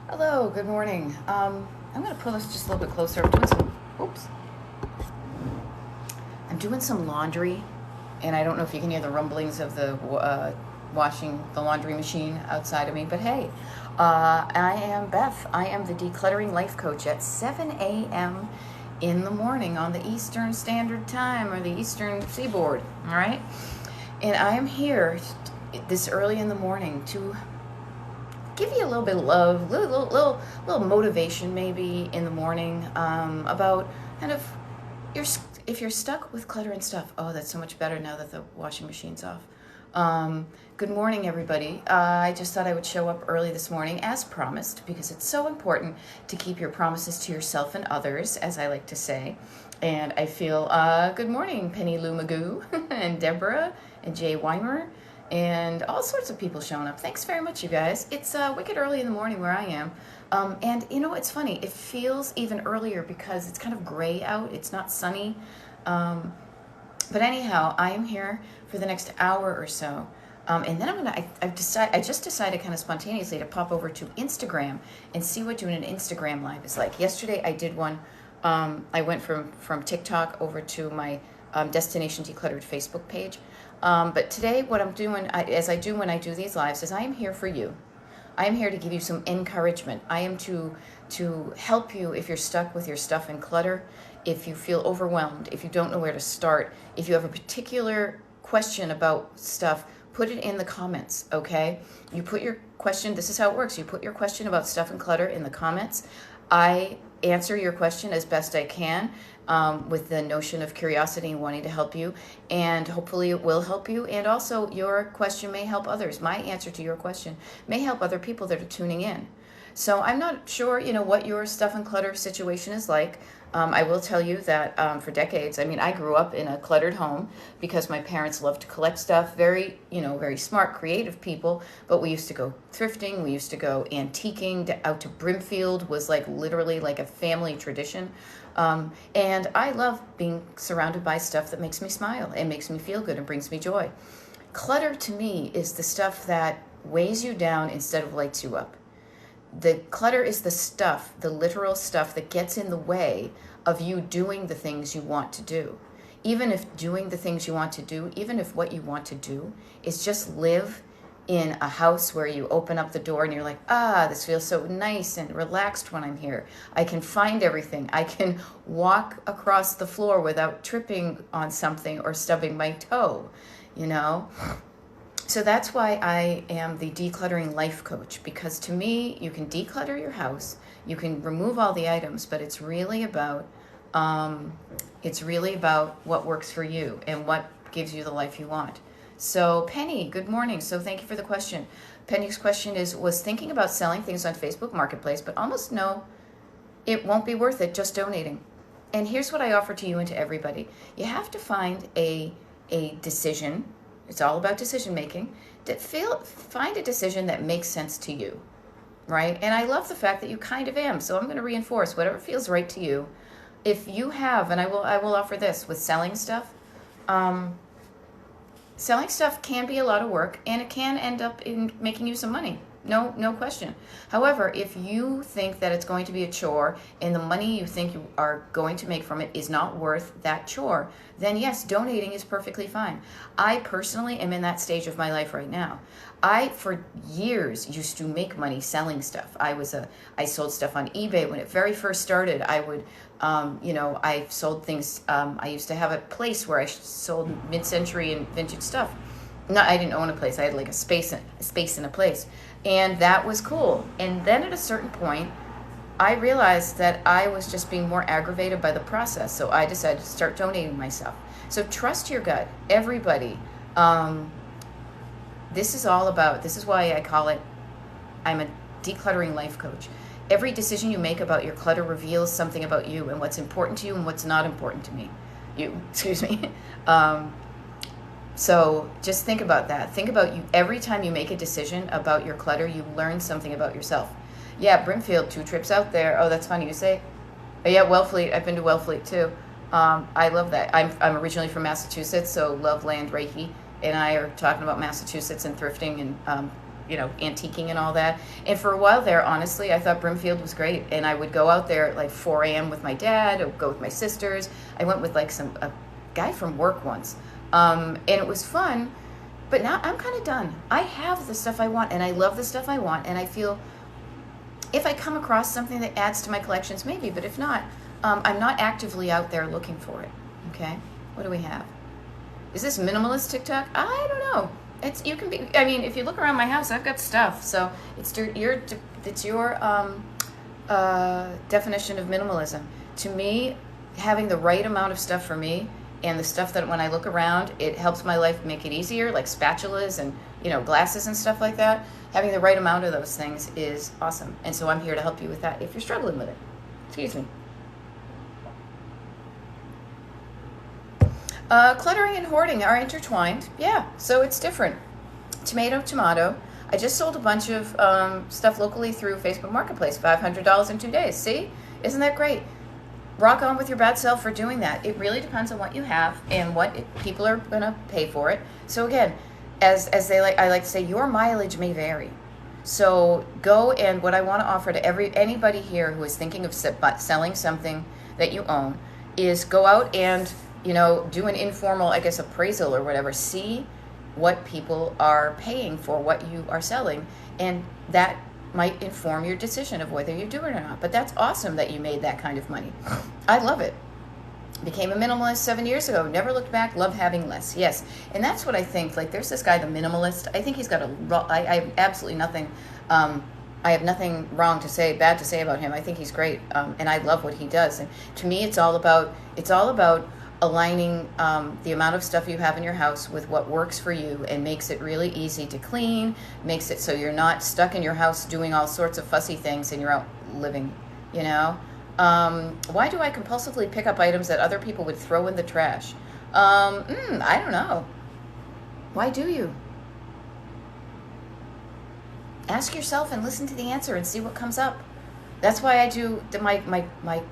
Hello, good morning. I'm going to pull this just a little bit closer. I'm doing some laundry, and I don't know if you can hear the rumblings of the washing the laundry machine outside of me, but hey, I am Beth. I am the decluttering life coach at 7 a.m. in the morning on the Eastern Standard Time or the Eastern Seaboard, all right? And I am here this early in the morning to give you a little bit of love, little motivation maybe in the morning about kind of your if you're stuck with clutter and stuff. Oh, that's so much better now that the washing machine's off. Good morning, everybody. I just thought I would show up early this morning as promised because it's so important to keep your promises to yourself and others, as I like to say. And I feel, good morning, Penny Lou Magoo and Deborah and Jay Weimer and all sorts of people showing up. Thanks very much, you guys. It's wicked early in the morning where I am. And you know, it's funny. It feels even earlier because it's kind of gray out. It's not sunny. But anyhow, I am here for the next hour or so. And then I just decided kind of spontaneously to pop over to Instagram and see what doing an Instagram live is like. Yesterday I did one. I went from TikTok over to my Destination Decluttered Facebook page. But today what I'm doing, as I do when I do these lives, is I am here for you. I am here to give you some encouragement. I am to help you if you're stuck with your stuff and clutter, if you feel overwhelmed, if you don't know where to start, if you have a particular question about stuff, put it in the comments, okay? You put your question, this is how it works. You put your question about stuff and clutter in the comments. I answer your question as best I can with the notion of curiosity and wanting to help you, and hopefully it will help you, and also your question may help others. My answer to your question may help other people that are tuning in. So I'm not sure, what your stuff and clutter situation is like. I will tell you that for decades, I grew up in a cluttered home because my parents loved to collect stuff. Very, very smart, creative people. But we used to go thrifting. We used to go antiquing. Out to Brimfield was like literally like a family tradition. And I love being surrounded by stuff that makes me smile and makes me feel good and brings me joy. Clutter to me is the stuff that weighs you down instead of lights you up. The clutter is the stuff, the literal stuff that gets in the way of you doing the things you want to do. Even if doing the things you want to do, even if what you want to do is just live in a house where you open up the door and you're like, this feels so nice and relaxed when I'm here. I can find everything. I can walk across the floor without tripping on something or stubbing my toe, So that's why I am the decluttering life coach, because to me, you can declutter your house, you can remove all the items, but it's really about what works for you and what gives you the life you want. So Penny, good morning. So thank you for the question. Penny's question was thinking about selling things on Facebook Marketplace, but almost no, it won't be worth it, just donating. And here's what I offer to you and to everybody. You have to find a decision. It's all about decision making. Find a decision that makes sense to you, right? And I love the fact that you kind of am. So I'm going to reinforce whatever feels right to you. If you have, and I will offer this with selling stuff. Selling stuff can be a lot of work, and it can end up in making you some money. No question. However, if you think that it's going to be a chore and the money you think you are going to make from it is not worth that chore, then yes, donating is perfectly fine. I personally am in that stage of my life right now. I, for years, used to make money selling stuff. I sold stuff on eBay when it very first started. I would, I sold things. I used to have a place where I sold mid-century and vintage stuff. No, I didn't own a place. I had like a space in a place. And that was cool. And then at a certain point, I realized that I was just being more aggravated by the process. So I decided to start donating myself. So trust your gut. Everybody. This is why I call it, I'm a decluttering life coach. Every decision you make about your clutter reveals something about you and what's important to you and what's not important to me. Excuse me. So just think about that. Think about you. Every time you make a decision about your clutter, you learn something about yourself. Yeah, Brimfield, 2 trips out there. Oh, that's funny you say. Oh, yeah, Wellfleet. I've been to Wellfleet too. I love that. I'm originally from Massachusetts, so love land Reiki. And I are talking about Massachusetts and thrifting and antiquing and all that. And for a while there, honestly, I thought Brimfield was great. And I would go out there at like 4 a.m. with my dad, or go with my sisters. I went with like a guy from work once. And it was fun. But now I'm kind of done. I have the stuff I want, and I love the stuff I want. And I feel if I come across something that adds to my collections, maybe. But if not, I'm not actively out there looking for it. Okay? What do we have? Is this minimalist TikTok? I don't know. You can be. I mean, if you look around my house, I've got stuff. So it's your definition of minimalism. To me, having the right amount of stuff for me, and the stuff that when I look around, it helps my life make it easier, like spatulas and glasses and stuff like that. Having the right amount of those things is awesome. And so I'm here to help you with that if you're struggling with it. Excuse me. Cluttering and hoarding are intertwined. Yeah, so it's different. Tomato, tomato. I just sold a bunch of stuff locally through Facebook Marketplace, $500 in 2 days. See? Isn't that great? Rock on with your bad self for doing that. It really depends on what you have and what people are going to pay for it. So again, I like to say, your mileage may vary. So go, and what I want to offer to anybody here who is thinking of selling something that you own is go out and do an informal, appraisal or whatever. See what people are paying for what you are selling, and that might inform your decision of whether you do it or not. But that's awesome that you made that kind of money. I love it. Became a minimalist 7 years ago. Never looked back. Love having less. Yes, and that's what I think. Like, there's this guy, the minimalist. I think he's got I have absolutely nothing. I have nothing bad to say about him. I think he's great, and I love what he does. And to me, it's all about aligning the amount of stuff you have in your house with what works for you and makes it really easy to clean, makes it so you're not stuck in your house doing all sorts of fussy things and you're out living, Why do I compulsively pick up items that other people would throw in the trash? I don't know. Why do you? Ask yourself and listen to the answer and see what comes up. That's why I do my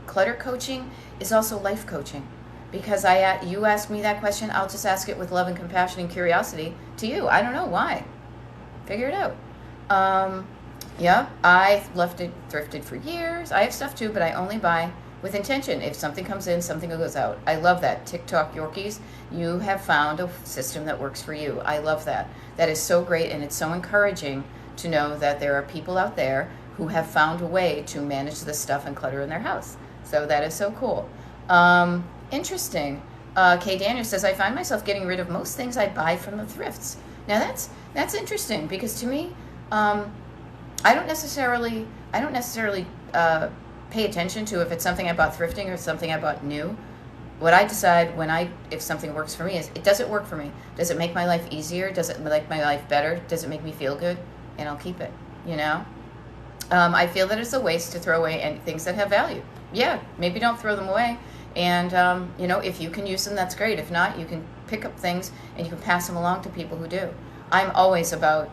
clutter coaching is also life coaching. Because you ask me that question, I'll just ask it with love and compassion and curiosity to you. I don't know why. Figure it out. Yeah, I thrifted for years. I have stuff too, but I only buy with intention. If something comes in, something goes out. I love that. TikTok Yorkies, you have found a system that works for you. I love that. That is so great, and it's so encouraging to know that there are people out there who have found a way to manage the stuff and clutter in their house. So that is so cool. Interesting. Kay Daniel says, I find myself getting rid of most things I buy from the thrifts. Now that's interesting, because to me, I don't necessarily pay attention to if it's something I bought thrifting or something I bought new. What I decide if something works for me is, does it work for me? Does it make my life easier? Does it make my life better? Does it make me feel good? And I'll keep it, I feel that it's a waste to throw away things that have value. Yeah, maybe don't throw them away. And, if you can use them, that's great. If not, you can pick up things and you can pass them along to people who do. I am always about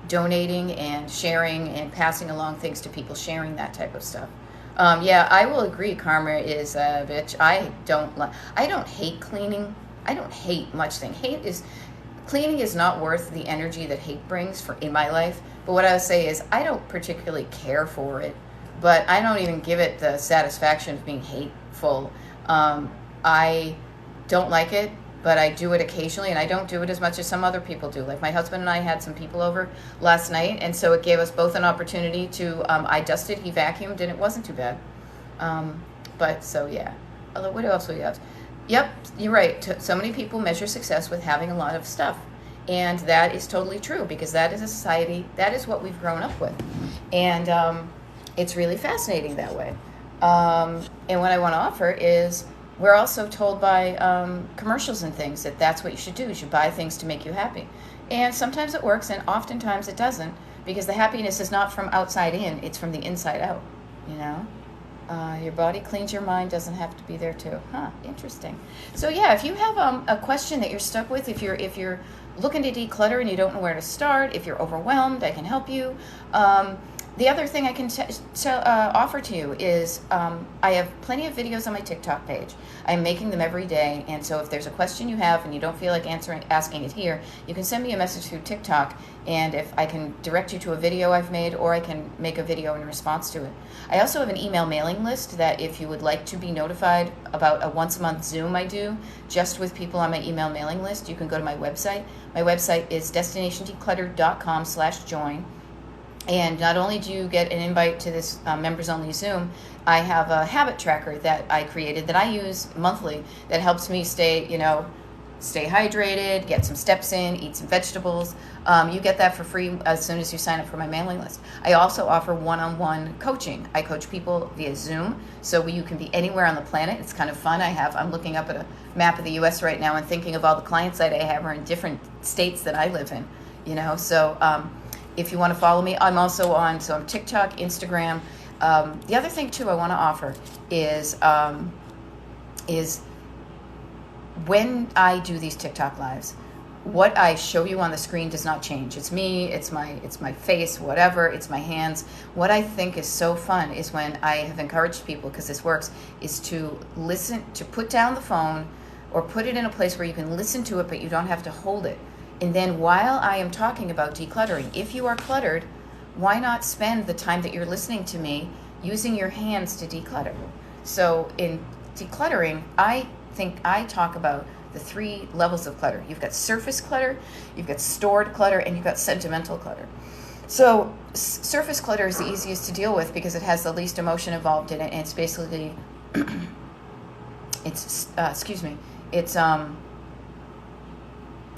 donating and sharing and passing along things to people, sharing that type of stuff. Yeah, I will agree. Karma is a bitch. I don't hate cleaning. I don't hate much thing. Cleaning is not worth the energy that hate brings in my life. But what I would say is, I don't particularly care for it, but I don't even give it the satisfaction of being hateful. I don't like it, but I do it occasionally, and I don't do it as much as some other people do. Like, my husband and I had some people over last night, and so it gave us both an opportunity to, I dusted, he vacuumed, and it wasn't too bad. But so, yeah. Although, what else do we have? Yep, you're right. So many people measure success with having a lot of stuff. And that is totally true, because that is a society, that is what we've grown up with. And it's really fascinating that way. And what I want to offer is, we're also told by commercials and things that that's what you should do. You should buy things to make you happy. And sometimes it works, and oftentimes it doesn't, because the happiness is not from outside in, it's from the inside out, Your body cleans your mind, doesn't have to be there too. Huh, interesting. So yeah, if you have a question that you're stuck with, if you're looking to declutter and you don't know where to start, if you're overwhelmed, I can help you. The other thing I can offer to you is I have plenty of videos on my TikTok page. I'm making them every day, and so if there's a question you have and you don't feel like asking it here, you can send me a message through TikTok, and if I can direct you to a video I've made, or I can make a video in response to it. I also have an email mailing list that if you would like to be notified about a once-a-month Zoom I do, just with people on my email mailing list, you can go to my website. My website is destinationdecluttered.com/join. And not only do you get an invite to this members-only Zoom, I have a habit tracker that I created that I use monthly that helps me stay hydrated, get some steps in, eat some vegetables. You get that for free as soon as you sign up for my mailing list. I also offer one-on-one coaching. I coach people via Zoom, so you can be anywhere on the planet. It's kind of fun. I'm looking up at a map of the U.S. right now and thinking of all the clients that I have are in different states that I live in. So if you want to follow me, I'm also on TikTok, Instagram. The other thing too I want to offer is when I do these TikTok lives, what I show you on the screen does not change. It's me, it's my face, whatever, it's my hands. What I think is so fun is when I have encouraged people, because this works, is to put down the phone or put it in a place where you can listen to it, but you don't have to hold it. And then while I am talking about decluttering, if you are cluttered, why not spend the time that you're listening to me using your hands to declutter? So in decluttering, I think I talk about the 3 levels of clutter. You've got surface clutter, you've got stored clutter, and you've got sentimental clutter. So surface clutter is the easiest to deal with because it has the least emotion involved in it, and it's basically,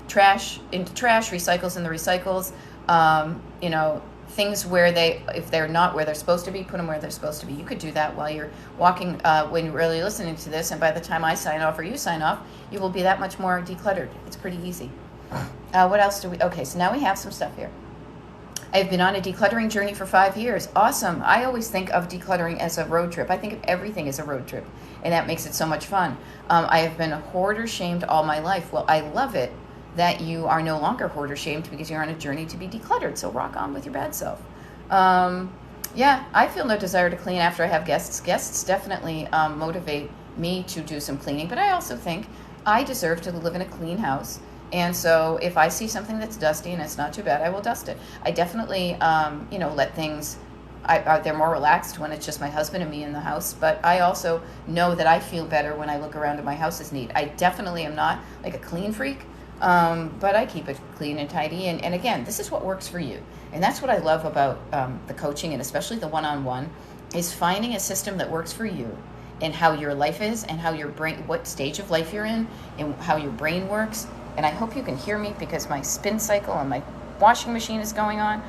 trash into trash, recycles in the recycles, things where if they're not where they're supposed to be, put them where they're supposed to be. You could do that while you're walking, when you're really listening to this, and by the time I sign off or you sign off, you will be that much more decluttered. It's pretty easy. What else okay, so now we have some stuff here. I've been on a decluttering journey for 5 years. Awesome. I always think of decluttering as a road trip. I think of everything as a road trip, and that makes it so much fun. I have been a hoarder shamed all my life. Well, I love it that you are no longer hoarder shamed because you're on a journey to be decluttered. So rock on with your bad self. I feel no desire to clean after I have guests. Guests definitely motivate me to do some cleaning, but I also think I deserve to live in a clean house. And so if I see something that's dusty and it's not too bad, I will dust it. I definitely, let things, they're more relaxed when it's just my husband and me in the house. But I also know that I feel better when I look around and my house is neat. I definitely am not like a clean freak. But I keep it clean and tidy. And again, this is what works for you. And that's what I love about the coaching, and especially the one-on-one, is finding a system that works for you and how your life is and how your brain, what stage of life you're in and how your brain works. And I hope you can hear me because my spin cycle on my washing machine is going on.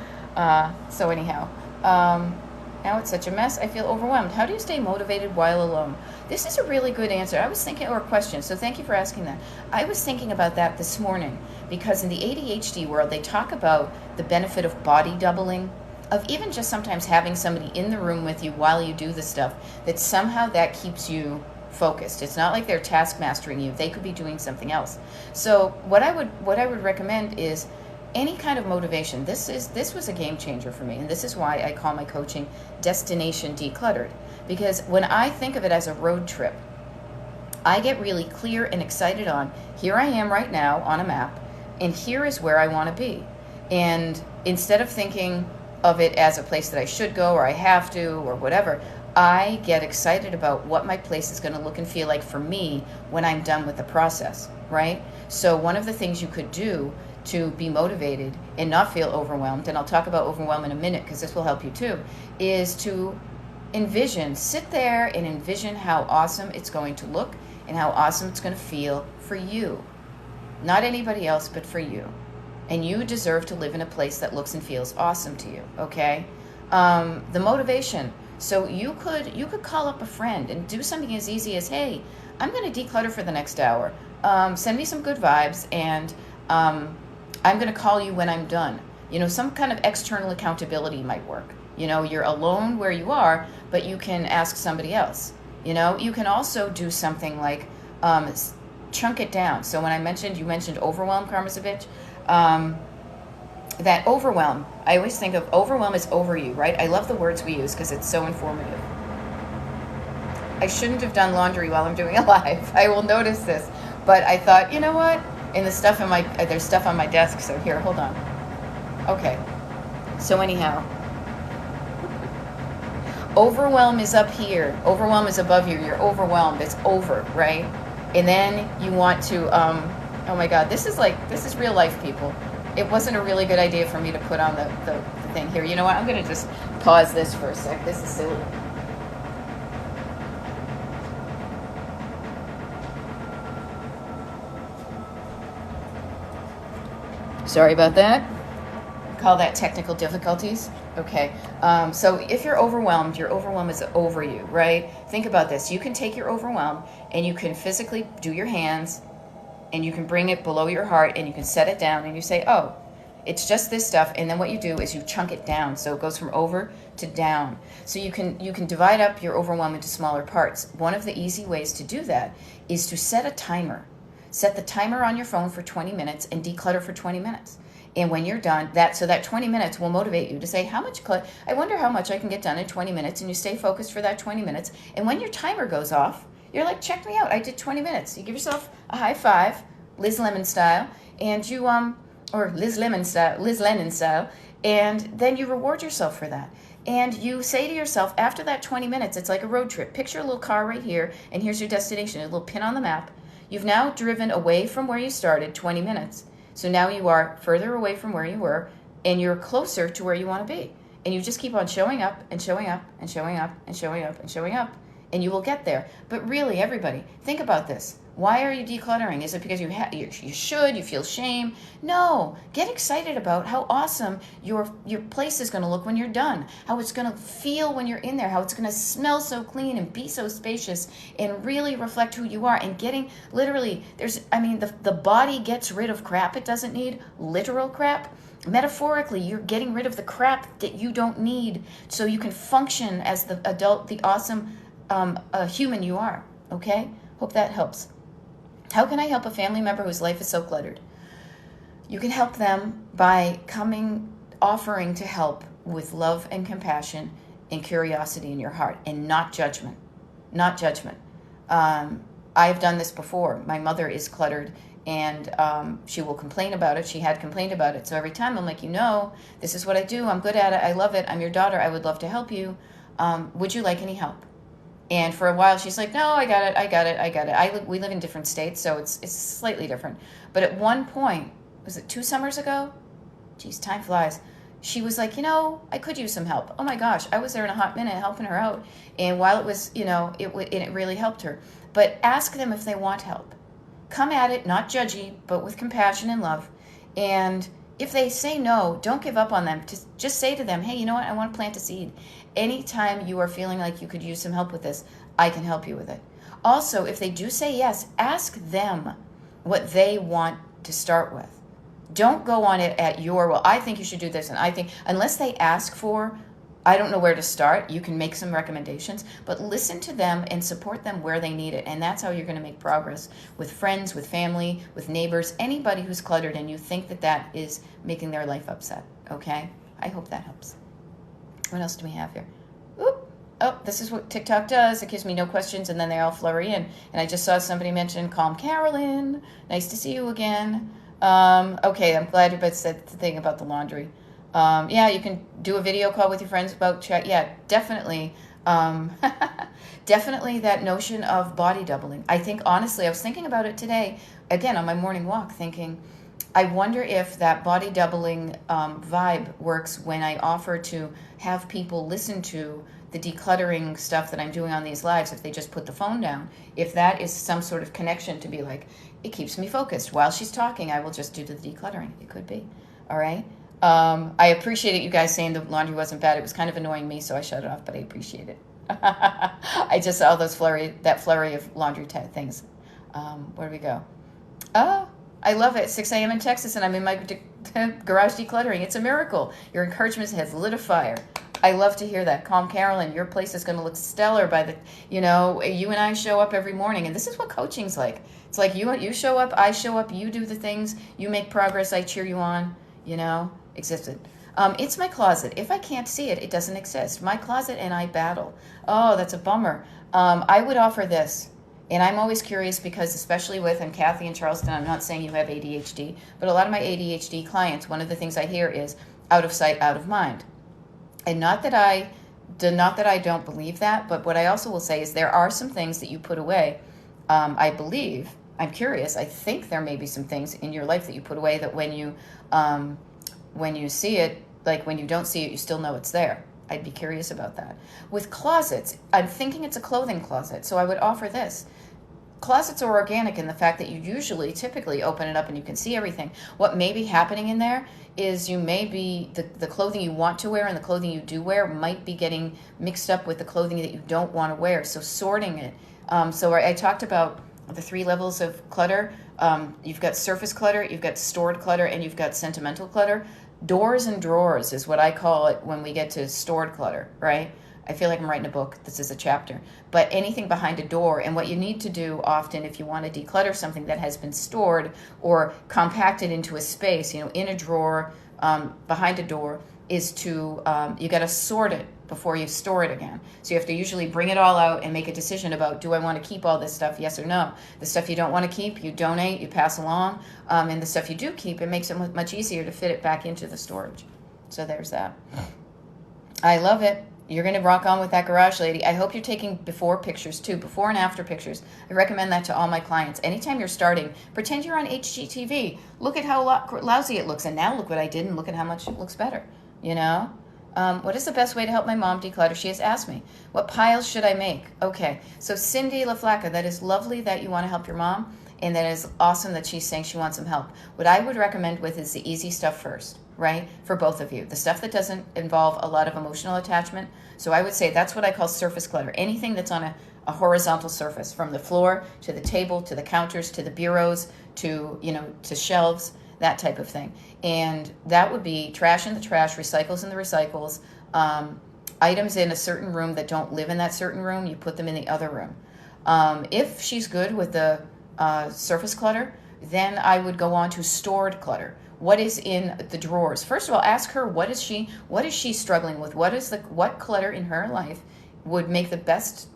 Now it's such a mess, I feel overwhelmed. How do you stay motivated while alone? This is a really good answer. I was thinking, or a question, so thank you for asking that. I was thinking about that this morning because in the ADHD world, they talk about the benefit of body doubling, of even just sometimes having somebody in the room with you while you do the stuff, that somehow that keeps you focused. It's not like they're task mastering you. They could be doing something else. So what I would recommend is any kind of motivation. This was a game changer for me, and this is why I call my coaching Destination Decluttered. Because when I think of it as a road trip, I get really clear and excited on, here I am right now on a map, and here is where I want to be. And instead of thinking of it as a place that I should go or I have to or whatever, I get excited about what my place is going to look and feel like for me when I'm done with the process, right? So one of the things you could do to be motivated and not feel overwhelmed, and I'll talk about overwhelm in a minute because this will help you too, is to sit there and envision how awesome it's going to look and how awesome it's going to feel for you. Not anybody else, but for you. And you deserve to live in a place that looks and feels awesome to you, okay? The motivation. So you could call up a friend and do something as easy as, hey, I'm going to declutter for the next hour. Send me some good vibes, and I'm going to call you when I'm done. Some kind of external accountability might work. You're alone where you are, but you can ask somebody else. You can also do something like chunk it down. So when you mentioned overwhelm, Karmasovich, that overwhelm. I always think of overwhelm as over you, right? I love the words we use because it's so informative. I shouldn't have done laundry while I'm doing a live. I will notice this. But I thought, you know what? And the stuff in my, there's stuff on my desk, so here, hold on. Okay. So anyhow, overwhelm is up here. Overwhelm is above you. You're overwhelmed. It's over, right? And then you want to, oh my God, this is real life, people. It wasn't a really good idea for me to put on the thing here. You know what? I'm going to just pause this for a sec. This is silly. Sorry about that. Call that technical difficulties. Okay. So if you're overwhelmed, your overwhelm is over you, right? Think about this. You can take your overwhelm and you can physically do your hands and you can bring it below your heart and you can set it down and you say, oh, it's just this stuff. And then what you do is you chunk it down. So it goes from over to down. So you can divide up your overwhelm into smaller parts. One of the easy ways to do that is to set a timer. Set the timer on your phone for 20 minutes and declutter for 20 minutes. And when you're done, that 20 minutes will motivate you to say, I wonder how much I can get done in 20 minutes. And you stay focused for that 20 minutes. And when your timer goes off, you're like, check me out. I did 20 minutes. You give yourself a high five, Liz Lemon style, and you, or Liz Lennon style, and then you reward yourself for that. And you say to yourself, after that 20 minutes, it's like a road trip. Picture a little car right here, and here's your destination, a little pin on the map. You've now driven away from where you started 20 minutes. So now you are further away from where you were, and you're closer to where you want to be. And you just keep on showing up and showing up and showing up and showing up and showing up, and you will get there. But really, everybody, think about this. Why are you decluttering? Is it because you feel shame? No. Get excited about how awesome your place is going to look when you're done, how it's going to feel when you're in there, how it's going to smell so clean and be so spacious and really reflect who you are. And getting, literally, the body gets rid of crap it doesn't need, literal crap. Metaphorically, you're getting rid of the crap that you don't need so you can function as the adult, the awesome human you are. Okay? Hope that helps. How can I help a family member whose life is so cluttered? You can help them by offering to help with love and compassion and curiosity in your heart, and not judgment. Not judgment. I've done this before. My mother is cluttered, and she will complain about it. She had complained about it. So every time I'm like, this is what I do. I'm good at it. I love it. I'm your daughter. I would love to help you. Would you like any help? And for a while, she's like, no, I got it. We live in different states, so it's slightly different. But at one point, was it 2 summers ago? Geez, time flies. She was like, I could use some help. Oh my gosh, I was there in a hot minute helping her out. And while it was, it really helped her. But ask them if they want help. Come at it, not judgy, but with compassion and love. And if they say no, don't give up on them. Just say to them, hey, you know what? I want to plant a seed. Anytime you are feeling like you could use some help with this, I can help you with it. Also, if they do say yes, ask them what they want to start with. Don't go on it at I think you should do this, and I think, unless they ask for, I don't know where to start, you can make some recommendations, but listen to them and support them where they need it. And that's how you're going to make progress with friends, with family, with neighbors, anybody who's cluttered and you think that is making their life upset. Okay? I hope that helps. What else do we have here? Oop. Oh, this is what TikTok does. It gives me no questions, and then they all flurry in. And I just saw somebody mention, Calm Carolyn. Nice to see you again. Okay, I'm glad you said the thing about the laundry. Yeah, you can do a video call with your friends about chat. Yeah, definitely. Definitely that notion of body doubling. I think, honestly, I was thinking about it today, again, on my morning walk, thinking, I wonder if that body doubling vibe works when I offer to have people listen to the decluttering stuff that I'm doing on these lives, if they just put the phone down. If that is some sort of connection to be like, it keeps me focused. While she's talking, I will just do the decluttering. It could be. All right? I appreciated you guys saying the laundry wasn't bad. It was kind of annoying me, so I shut it off, but I appreciate it. I just saw that flurry of laundry things. Where do we go? Oh, I love it. 6 a.m. in Texas, and I'm in my garage decluttering. It's a miracle. Your encouragement has lit a fire. I love to hear that. Calm Carolyn, your place is going to look stellar by the, you and I show up every morning, and this is what coaching's like. It's like you show up, I show up, you do the things, you make progress, I cheer you on. existed. It's my closet. If I can't see it, it doesn't exist. My closet and I battle. Oh, that's a bummer. I would offer this. And I'm always curious because, especially and Kathy in Charleston, I'm not saying you have ADHD, but a lot of my ADHD clients, one of the things I hear is out of sight, out of mind. And not that I don't believe that, but what I also will say is there are some things that you put away. I believe, I'm curious, I think there may be some things in your life that you put away that when you see it, like when you don't see it, you still know it's there. I'd be curious about that. With closets, I'm thinking it's a clothing closet, so I would offer this. Closets are organic in the fact that you typically open it up and you can see everything. What may be happening in there is you may be, the clothing you want to wear and the clothing you do wear might be getting mixed up with the clothing that you don't want to wear. So sorting it. So I talked about the 3 levels of clutter. You've got surface clutter, you've got stored clutter, and you've got sentimental clutter. Doors and drawers is what I call it when we get to stored clutter, right? I feel like I'm writing a book. This is a chapter. But anything behind a door, and what you need to do often if you want to declutter something that has been stored or compacted into a space, in a drawer, behind a door, is to, you got to sort it before you store it again. So you have to usually bring it all out and make a decision about, do I want to keep all this stuff, yes or no? The stuff you don't want to keep, you donate, you pass along. And the stuff you do keep, it makes it much easier to fit it back into the storage. So there's that. I love it. You're going to rock on with that garage, lady. I hope you're taking before pictures, too, before and after pictures. I recommend that to all my clients. Anytime you're starting, pretend you're on HGTV. Look at how lousy it looks, and now look what I did, and look at how much it looks better, What is the best way to help my mom declutter? She has asked me. What piles should I make? Okay, so Cindy LaFlaca, that is lovely that you want to help your mom, and that is awesome that she's saying she wants some help. What I would recommend with is the easy stuff first, right? For both of you. The stuff that doesn't involve a lot of emotional attachment. So I would say that's what I call surface clutter. Anything that's on a horizontal surface, from the floor to the table, to the counters, to the bureaus, to shelves, that type of thing. And that would be trash in the trash, recycles in the recycles, items in a certain room that don't live in that certain room, you put them in the other room. If she's good with the surface clutter, then I would go on to stored clutter. What is in the drawers? First of all, ask her what is she struggling with? What clutter in her life would make the best?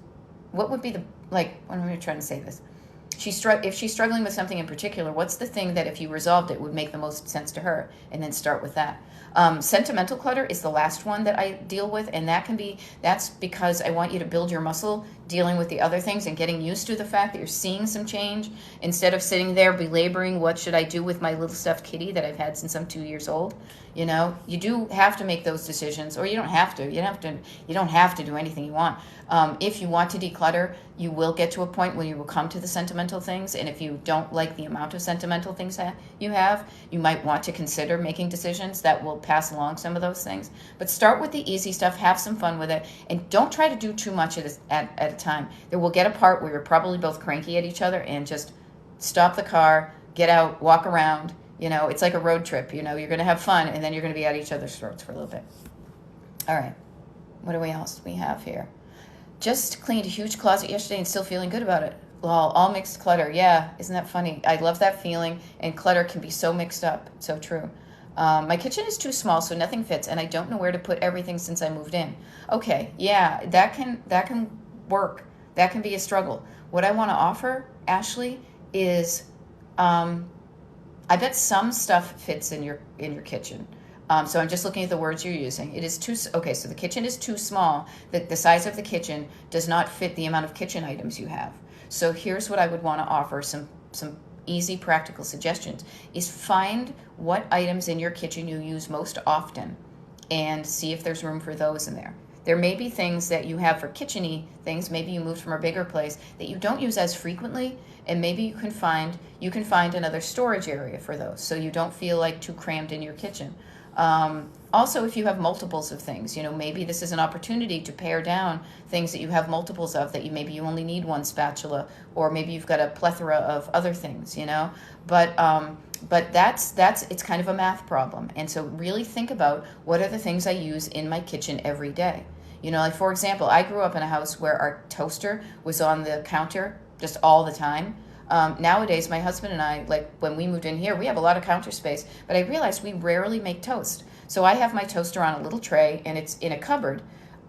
What would be what am I trying to say this? If she's struggling with something in particular, what's the thing that if you resolved it would make the most sense to her? And then start with that. Sentimental clutter is the last one that I deal with, and that's because I want you to build your muscle dealing with the other things and getting used to the fact that you're seeing some change instead of sitting there belaboring what should I do with my little stuffed kitty that I've had since I'm 2 years old. You do have to make those decisions, or you don't have to. You don't have to do anything you want. If you want to declutter, you will get to a point where you will come to the sentimental things, and if you don't like the amount of sentimental things that you have, you might want to consider making decisions that will pass along some of those things. But start with the easy stuff, have some fun with it, and don't try to do too much at a time. There will get a part where you're probably both cranky at each other, and just stop the car, get out, walk around. It's like a road trip. You're going to have fun, and then you're going to be at each other's throats for a little bit. All right. What do we else we have here? Just cleaned a huge closet yesterday and still feeling good about it. Well, all mixed clutter. Yeah, isn't that funny? I love that feeling, and clutter can be so mixed up. So true. My kitchen is too small, so nothing fits, and I don't know where to put everything since I moved in. Okay, yeah, that can work. That can be a struggle. What I want to offer, Ashley, is I bet some stuff fits in your kitchen. So I'm just looking at the words you're using. It is too, okay, so the kitchen is too small. The size of the kitchen does not fit the amount of kitchen items you have. So here's what I would want to offer, some easy practical suggestions, is find what items in your kitchen you use most often and see if there's room for those in there. There may be things that you have for kitchen-y things, maybe you moved from a bigger place, that you don't use as frequently, and maybe you can find another storage area for those so you don't feel like too crammed in your kitchen. Also, if you have multiples of things, maybe this is an opportunity to pare down things that you have multiples of, that maybe you only need one spatula, or maybe you've got a plethora of other things, But it's kind of a math problem. And so really think about, what are the things I use in my kitchen every day? Like, for example, I grew up in a house where our toaster was on the counter just all the time. Nowadays, my husband and I, like when we moved in here, we have a lot of counter space, but I realized we rarely make toast. So I have my toaster on a little tray, and it's in a cupboard.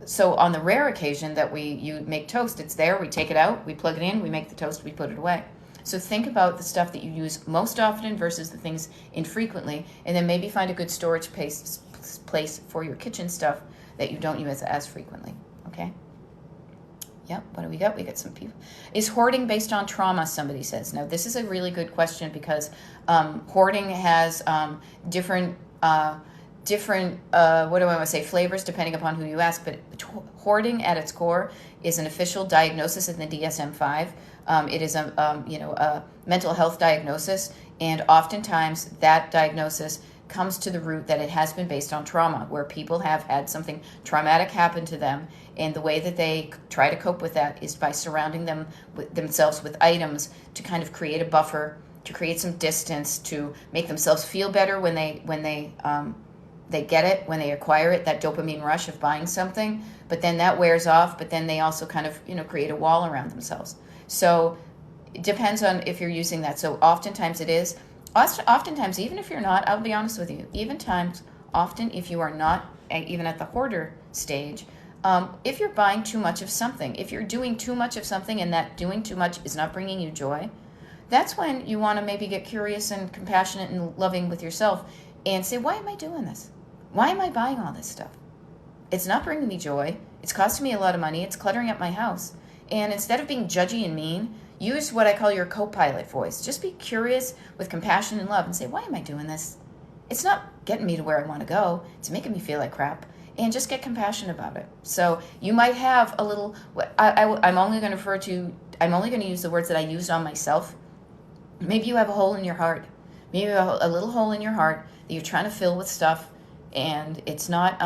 So on the rare occasion that you make toast, it's there, we take it out, we plug it in, we make the toast, we put it away. So think about the stuff that you use most often versus the things infrequently, and then maybe find a good storage place for your kitchen stuff that you don't use as frequently, okay? Yep, what do we got? We got some people. Is hoarding based on trauma, somebody says. Now, this is a really good question because hoarding has different what do I want to say, flavors depending upon who you ask, but hoarding at its core is an official diagnosis in the DSM-5. It is a mental health diagnosis, and oftentimes that diagnosis comes to the root that it has been based on trauma, where people have had something traumatic happen to them, and the way that they try to cope with that is by surrounding themselves with items to kind of create a buffer, to create some distance, to make themselves feel better when they get it, when they acquire it, that dopamine rush of buying something, but then that wears off, but then they also kind of, create a wall around themselves. So it depends on if you're using that. So oftentimes it is. Oftentimes, even if you're not, I'll be honest with you, often if you are not even at the hoarder stage, if you're buying too much of something, if you're doing too much of something and that doing too much is not bringing you joy, that's when you want to maybe get curious and compassionate and loving with yourself and say, why am I doing this? Why am I buying all this stuff? It's not bringing me joy. It's costing me a lot of money. It's cluttering up my house. And instead of being judgy and mean, use what I call your co-pilot voice. Just be curious with compassion and love and say, why am I doing this? It's not getting me to where I want to go. It's making me feel like crap. And just get compassion about it. So you might have a little, I'm only going to use the words that I used on myself. Maybe you have a hole in your heart. Maybe you have a little hole in your heart that you're trying to fill with stuff, and it's not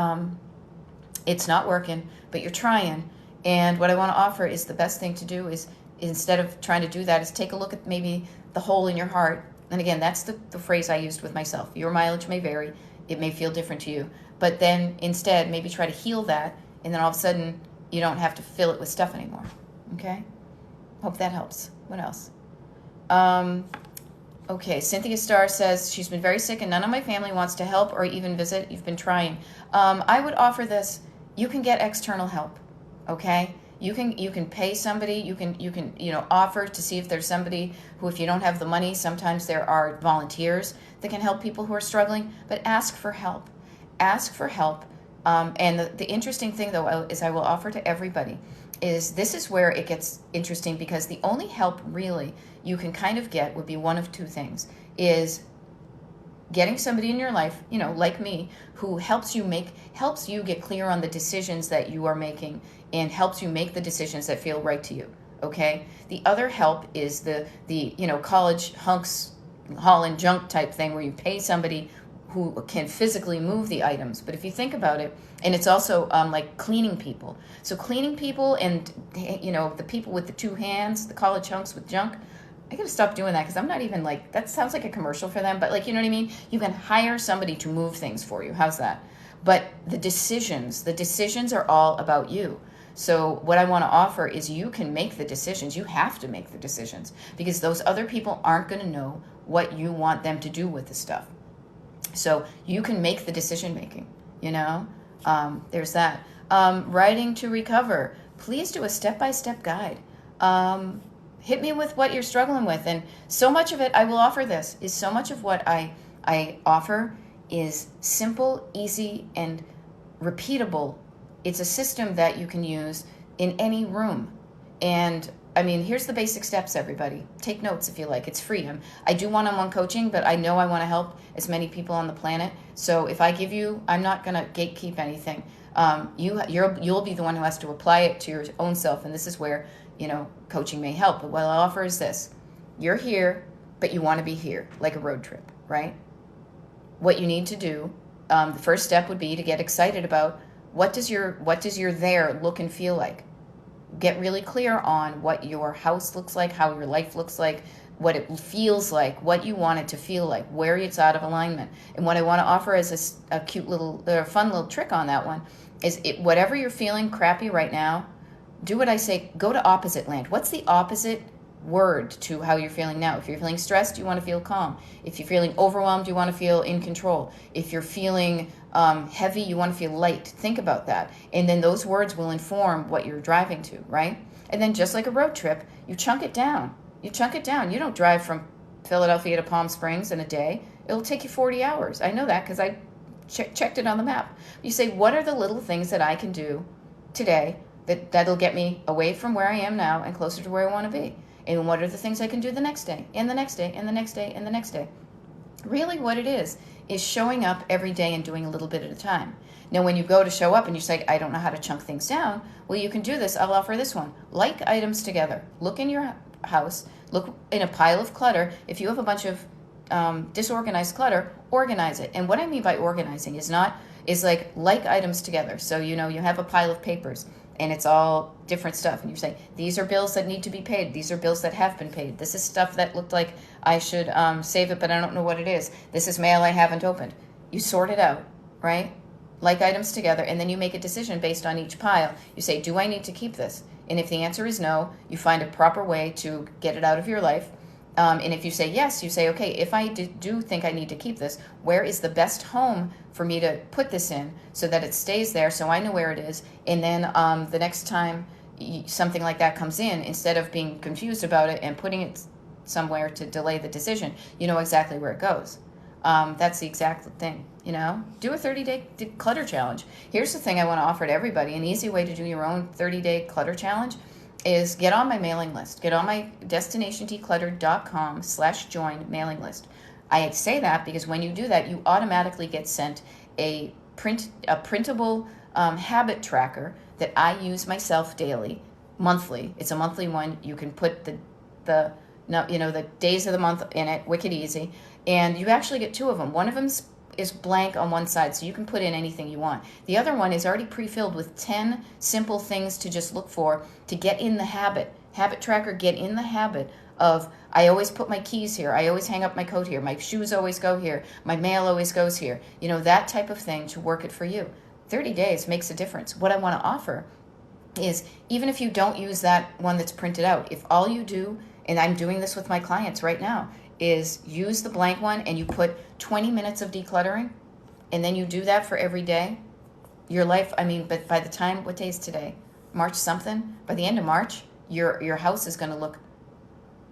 working, but you're trying. And what I want to offer is the best thing to do is, instead of trying to do that, is take a look at maybe the hole in your heart. And again, that's the phrase I used with myself. Your mileage may vary. It may feel different to you. But then instead, maybe try to heal that, and then all of a sudden, you don't have to fill it with stuff anymore. Okay? Hope that helps. What else? Okay, Cynthia Starr says she's been very sick and none of my family wants to help or even visit. You've been trying. I would offer this. You can get external help, okay? You can pay somebody. You can offer to see if there's somebody who, if you don't have the money, sometimes there are volunteers that can help people who are struggling. But ask for help. Ask for help. And the interesting thing, though, is I will offer to everybody is this is where it gets interesting, because the only help really you can kind of get would be one of two things: is getting somebody in your life, like me, who helps you get clear on the decisions that you are making and helps you make the decisions that feel right to you. Okay. The other help is the college hunks hauling junk type thing, where you pay somebody who can physically move the items. But if you think about it, and it's also like cleaning people. So cleaning people and, the people with the two hands, the college hunks with junk, I got to stop doing that, because I'm not even that sounds like a commercial for them, but you know what I mean? You can hire somebody to move things for you. How's that? But the decisions are all about you. So what I want to offer is you can make the decisions. You have to make the decisions, because those other people aren't going to know what you want them to do with the stuff. So you can make the decision making, there's that. Writing to recover. Please do a step-by-step guide. Hit me with what you're struggling with. And so much of it, I will offer this, is so much of what I offer is simple, easy, and repeatable. It's a system that you can use in any room. And here's the basic steps, everybody. Take notes if you like. It's free. I do one-on-one coaching, but I know I want to help as many people on the planet. So if I give you, I'm not going to gatekeep anything. You'll be the one who has to apply it to your own self, and this is where, coaching may help. But what I offer is this. You're here, but you want to be here, like a road trip, right? What you need to do, the first step would be to get excited about what does your there look and feel like. Get really clear on what your house looks like, how your life looks like, what it feels like, what you want it to feel like, where it's out of alignment. And what I want to offer as a cute little, fun little trick on that one is whatever you're feeling crappy right now, do what I say, go to opposite land. What's the opposite word to how you're feeling now. If you're feeling stressed, you want to feel calm. If you're feeling overwhelmed, you want to feel in control. If you're feeling heavy, you want to feel light. Think about that. And then those words will inform what you're driving to, right? And then just like a road trip, you chunk it down. You chunk it down. You don't drive from Philadelphia to Palm Springs in a day. It'll take you 40 hours. I know that because I checked it on the map. You say, what are the little things that I can do today that'll get me away from where I am now and closer to where I want to be? And what are the things I can do the next day, and the next day, and the next day, and the next day? Really what it is showing up every day and doing a little bit at a time. Now, when you go to show up and you say, I don't know how to chunk things down, well, you can do this. I'll offer this one. Like items together. Look in your house. Look in a pile of clutter. If you have a bunch of disorganized clutter, organize it. And what I mean by organizing is like items together. So, you have a pile of papers and it's all different stuff. And you say, these are bills that need to be paid. These are bills that have been paid. This is stuff that looked like I should save it, but I don't know what it is. This is mail I haven't opened. You sort it out, right? Like items together, and then you make a decision based on each pile. You say, do I need to keep this? And if the answer is no, you find a proper way to get it out of your life. And if you say yes, you say, okay, if I do think I need to keep this, where is the best home for me to put this in so that it stays there so I know where it is? And then the next time something like that comes in, instead of being confused about it and putting it somewhere to delay the decision, you know exactly where it goes. That's the exact thing, Do a 30-day clutter challenge. Here's the thing I want to offer to everybody. An easy way to do your own 30-day clutter challenge is get on my mailing list. Get on my destinationdeclutter.com/join mailing list. I say that because when you do that, you automatically get sent a printable habit tracker that I use myself daily, monthly. It's a monthly one. You can put the days of the month in it, wicked easy. And you actually get two of them. One of them is blank on one side, so you can put in anything you want. The other one is already pre-filled with 10 simple things to just look for to get in the habit. Habit tracker, get in the habit of, I always put my keys here. I always hang up my coat here. My shoes always go here. My mail always goes here. That type of thing to work it for you. 30 days makes a difference. What I want to offer is, even if you don't use that one that's printed out, if all you do, and I'm doing this with my clients right now, is use the blank one and you put 20 minutes of decluttering, and then you do that for every day, your life, but by the time, what day is today? March something? By the end of March, your house is going to look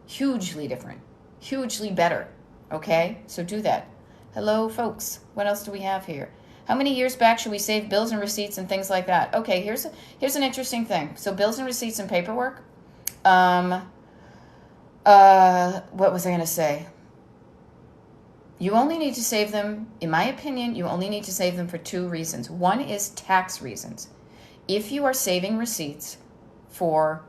hugely different, hugely better, okay? So do that. Hello, folks. What else do we have here? How many years back should we save bills and receipts and things like that? Okay, here's an interesting thing. So bills and receipts and paperwork. What was I going to say? You only need to save them, in my opinion, you only need to save them for two reasons. One is tax reasons. If you are saving receipts for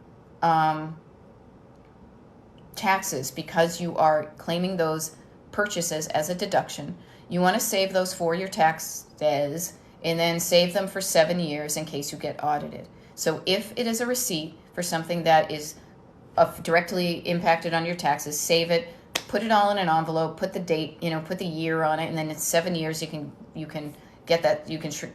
taxes because you are claiming those purchases as a deduction, you want to save those for your taxes and then save them for 7 years in case you get audited. So if it is a receipt for something that is directly impacted on your taxes, save it, put it all in an envelope, put the date, put the year on it, and then in 7 years you can get that,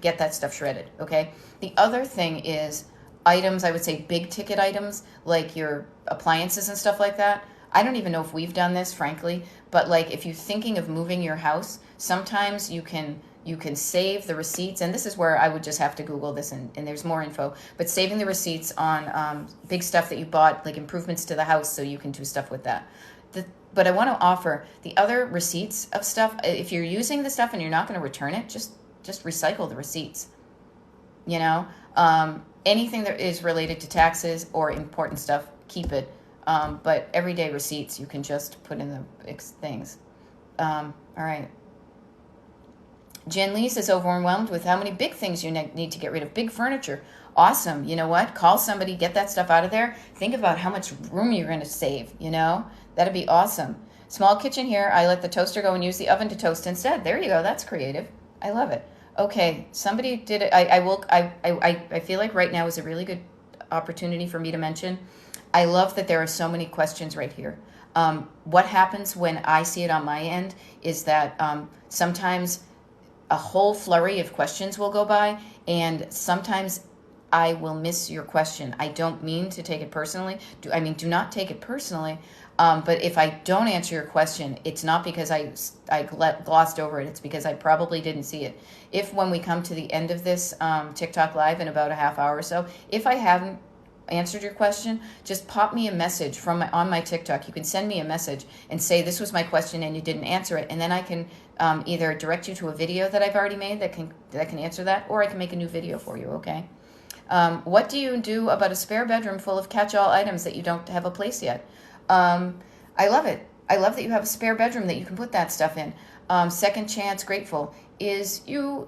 get that stuff shredded. Okay. The other thing is items. I would say big ticket items like your appliances and stuff like that. I don't even know if we've done this, frankly, but like if you're thinking of moving your house, sometimes you can save the receipts, and this is where I would just have to Google this, and there's more info, but saving the receipts on big stuff that you bought, like improvements to the house, so you can do stuff with that. But I want to offer the other receipts of stuff. If you're using the stuff and you're not going to return it, just recycle the receipts. Anything that is related to taxes or important stuff, keep it. But everyday receipts, you can just put in the things. All right. Jen Lee says, overwhelmed with how many big things you need to get rid of. Big furniture. Awesome. You know what? Call somebody, get that stuff out of there. Think about how much room you're going to save, That'd be awesome. Small kitchen here. I let the toaster go and use the oven to toast instead. There you go. That's creative. I love it. Okay. Somebody did it. I feel like right now is a really good opportunity for me to mention. I love that there are so many questions right here. What happens when I see it on my end is that sometimes a whole flurry of questions will go by, and sometimes I will miss your question. I don't mean to take it personally. Do not take it personally. But if I don't answer your question, it's not because I glossed over it. It's because I probably didn't see it. If when we come to the end of this TikTok live in about a half hour or so, if I haven't answered your question, just pop me a message on my TikTok. You can send me a message and say this was my question and you didn't answer it, and then I can either direct you to a video that I've already made that can answer that, or I can make a new video for you. Okay. What do you do about a spare bedroom full of catch-all items that you don't have a place yet? I love it. I love that you have a spare bedroom that you can put that stuff in. Second chance grateful is you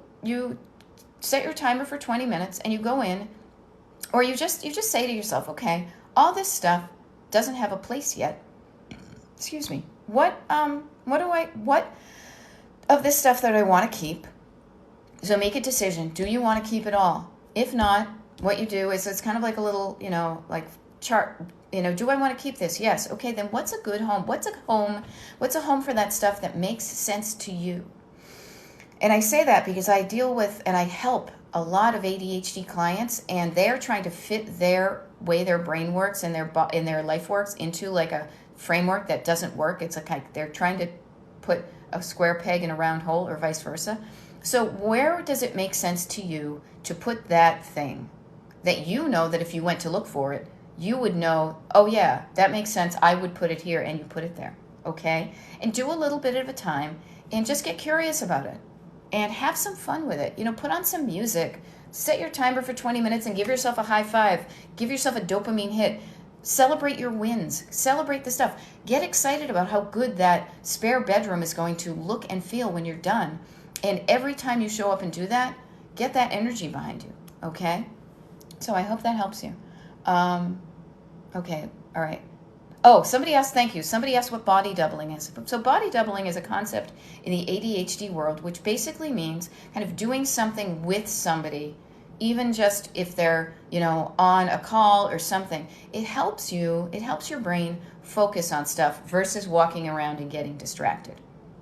set your timer for 20 minutes and you go in, or you just say to yourself, okay, all this stuff doesn't have a place yet. Excuse me. What of this stuff that I want to keep? So make a decision. Do you want to keep it all? If not, what you do is it's kind of like a little, like chart. Do I want to keep this? Yes. Okay, then what's a good home? What's a home for that stuff that makes sense to you? And I say that because I deal with and I help a lot of ADHD clients, and they're trying to fit their way their brain works and their life works into like a framework that doesn't work. It's like they're trying to put a square peg in a round hole, or vice versa. So where does it make sense to you to put that thing that you know that if you went to look for it, you would know, oh yeah, that makes sense. I would put it here, and you put it there. Okay? And do a little bit at a time and just get curious about it and have some fun with it. Put on some music, set your timer for 20 minutes and give yourself a high five. Give yourself a dopamine hit. Celebrate your wins. Celebrate the stuff. Get excited about how good that spare bedroom is going to look and feel when you're done. And every time you show up and do that, get that energy behind you. Okay? So I hope that helps you. Okay, all right. Oh, somebody asked, thank you. Somebody asked what body doubling is. So body doubling is a concept in the ADHD world, which basically means kind of doing something with somebody, even just if they're, on a call or something. It helps your brain focus on stuff versus walking around and getting distracted.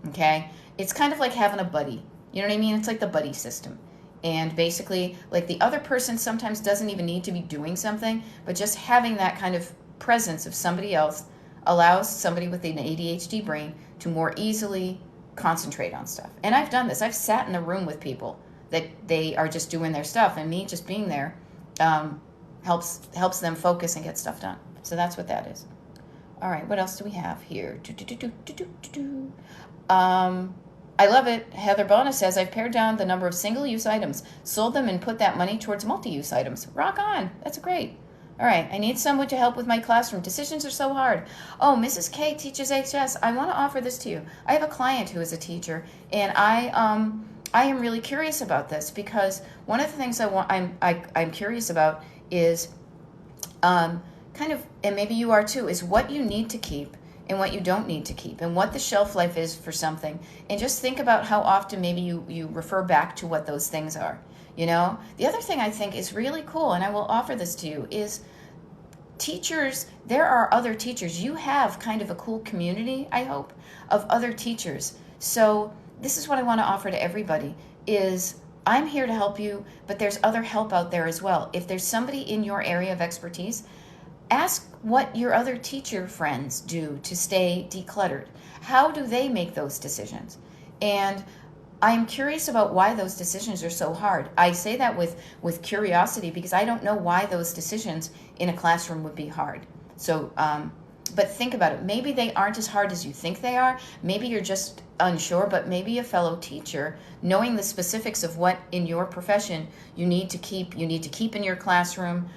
Okay? It's kind of like having a buddy. You know what I mean? It's like the buddy system. And basically, like the other person sometimes doesn't even need to be doing something, but just having that kind of presence of somebody else allows somebody with an ADHD brain to more easily concentrate on stuff. And I've done this. I've sat in the room with people that they are just doing their stuff, and me just being there helps them focus and get stuff done. So that's what that is. All right, what else do we have here? I love it. Heather Bona says, I've pared down the number of single-use items, sold them, and put that money towards multi-use items. Rock on. That's great. All right. I need someone to help with my classroom. Decisions are so hard. Oh, Mrs. K teaches HS. I want to offer this to you. I have a client who is a teacher, and I am really curious about this because one of the things I'm curious about is kind of, and maybe you are too, is what you need to keep and what you don't need to keep, and what the shelf life is for something. And just think about how often maybe you refer back to what those things are. The other thing I think is really cool, and I will offer this to you, is teachers. There are other teachers. You have kind of a cool community, I hope, of other teachers. So this is what I want to offer to everybody is I'm here to help you, but there's other help out there as well. If there's somebody in your area of expertise, ask what your other teacher friends do to stay decluttered. How do they make those decisions? And I'm curious about why those decisions are so hard. I say that with curiosity because I don't know why those decisions in a classroom would be hard. So, but think about it. Maybe they aren't as hard as you think they are. Maybe you're just unsure, but maybe a fellow teacher, knowing the specifics of what in your profession you need to keep in your classroom,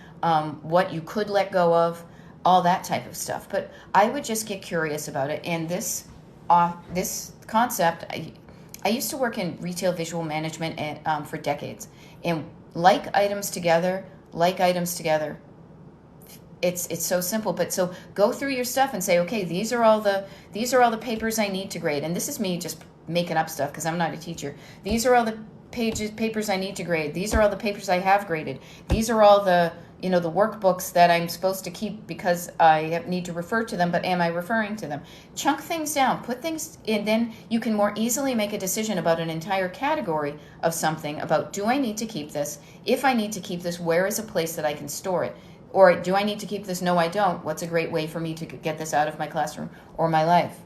what you could let go of, all that type of stuff. But I would just get curious about it. And this concept, I used to work in retail visual management for decades. And like items together, it's so simple. But so go through your stuff and say, okay, these are all the papers I need to grade. And this is me just making up stuff because I'm not a teacher. These are all the papers I need to grade. These are all the papers I have graded. These are all the the workbooks that I'm supposed to keep because I need to refer to them, but am I referring to them? Chunk things down, put things in, then you can more easily make a decision about an entire category of something, about do I need to keep this? If I need to keep this, where is a place that I can store it? Or do I need to keep this? No, I don't. What's a great way for me to get this out of my classroom or my life?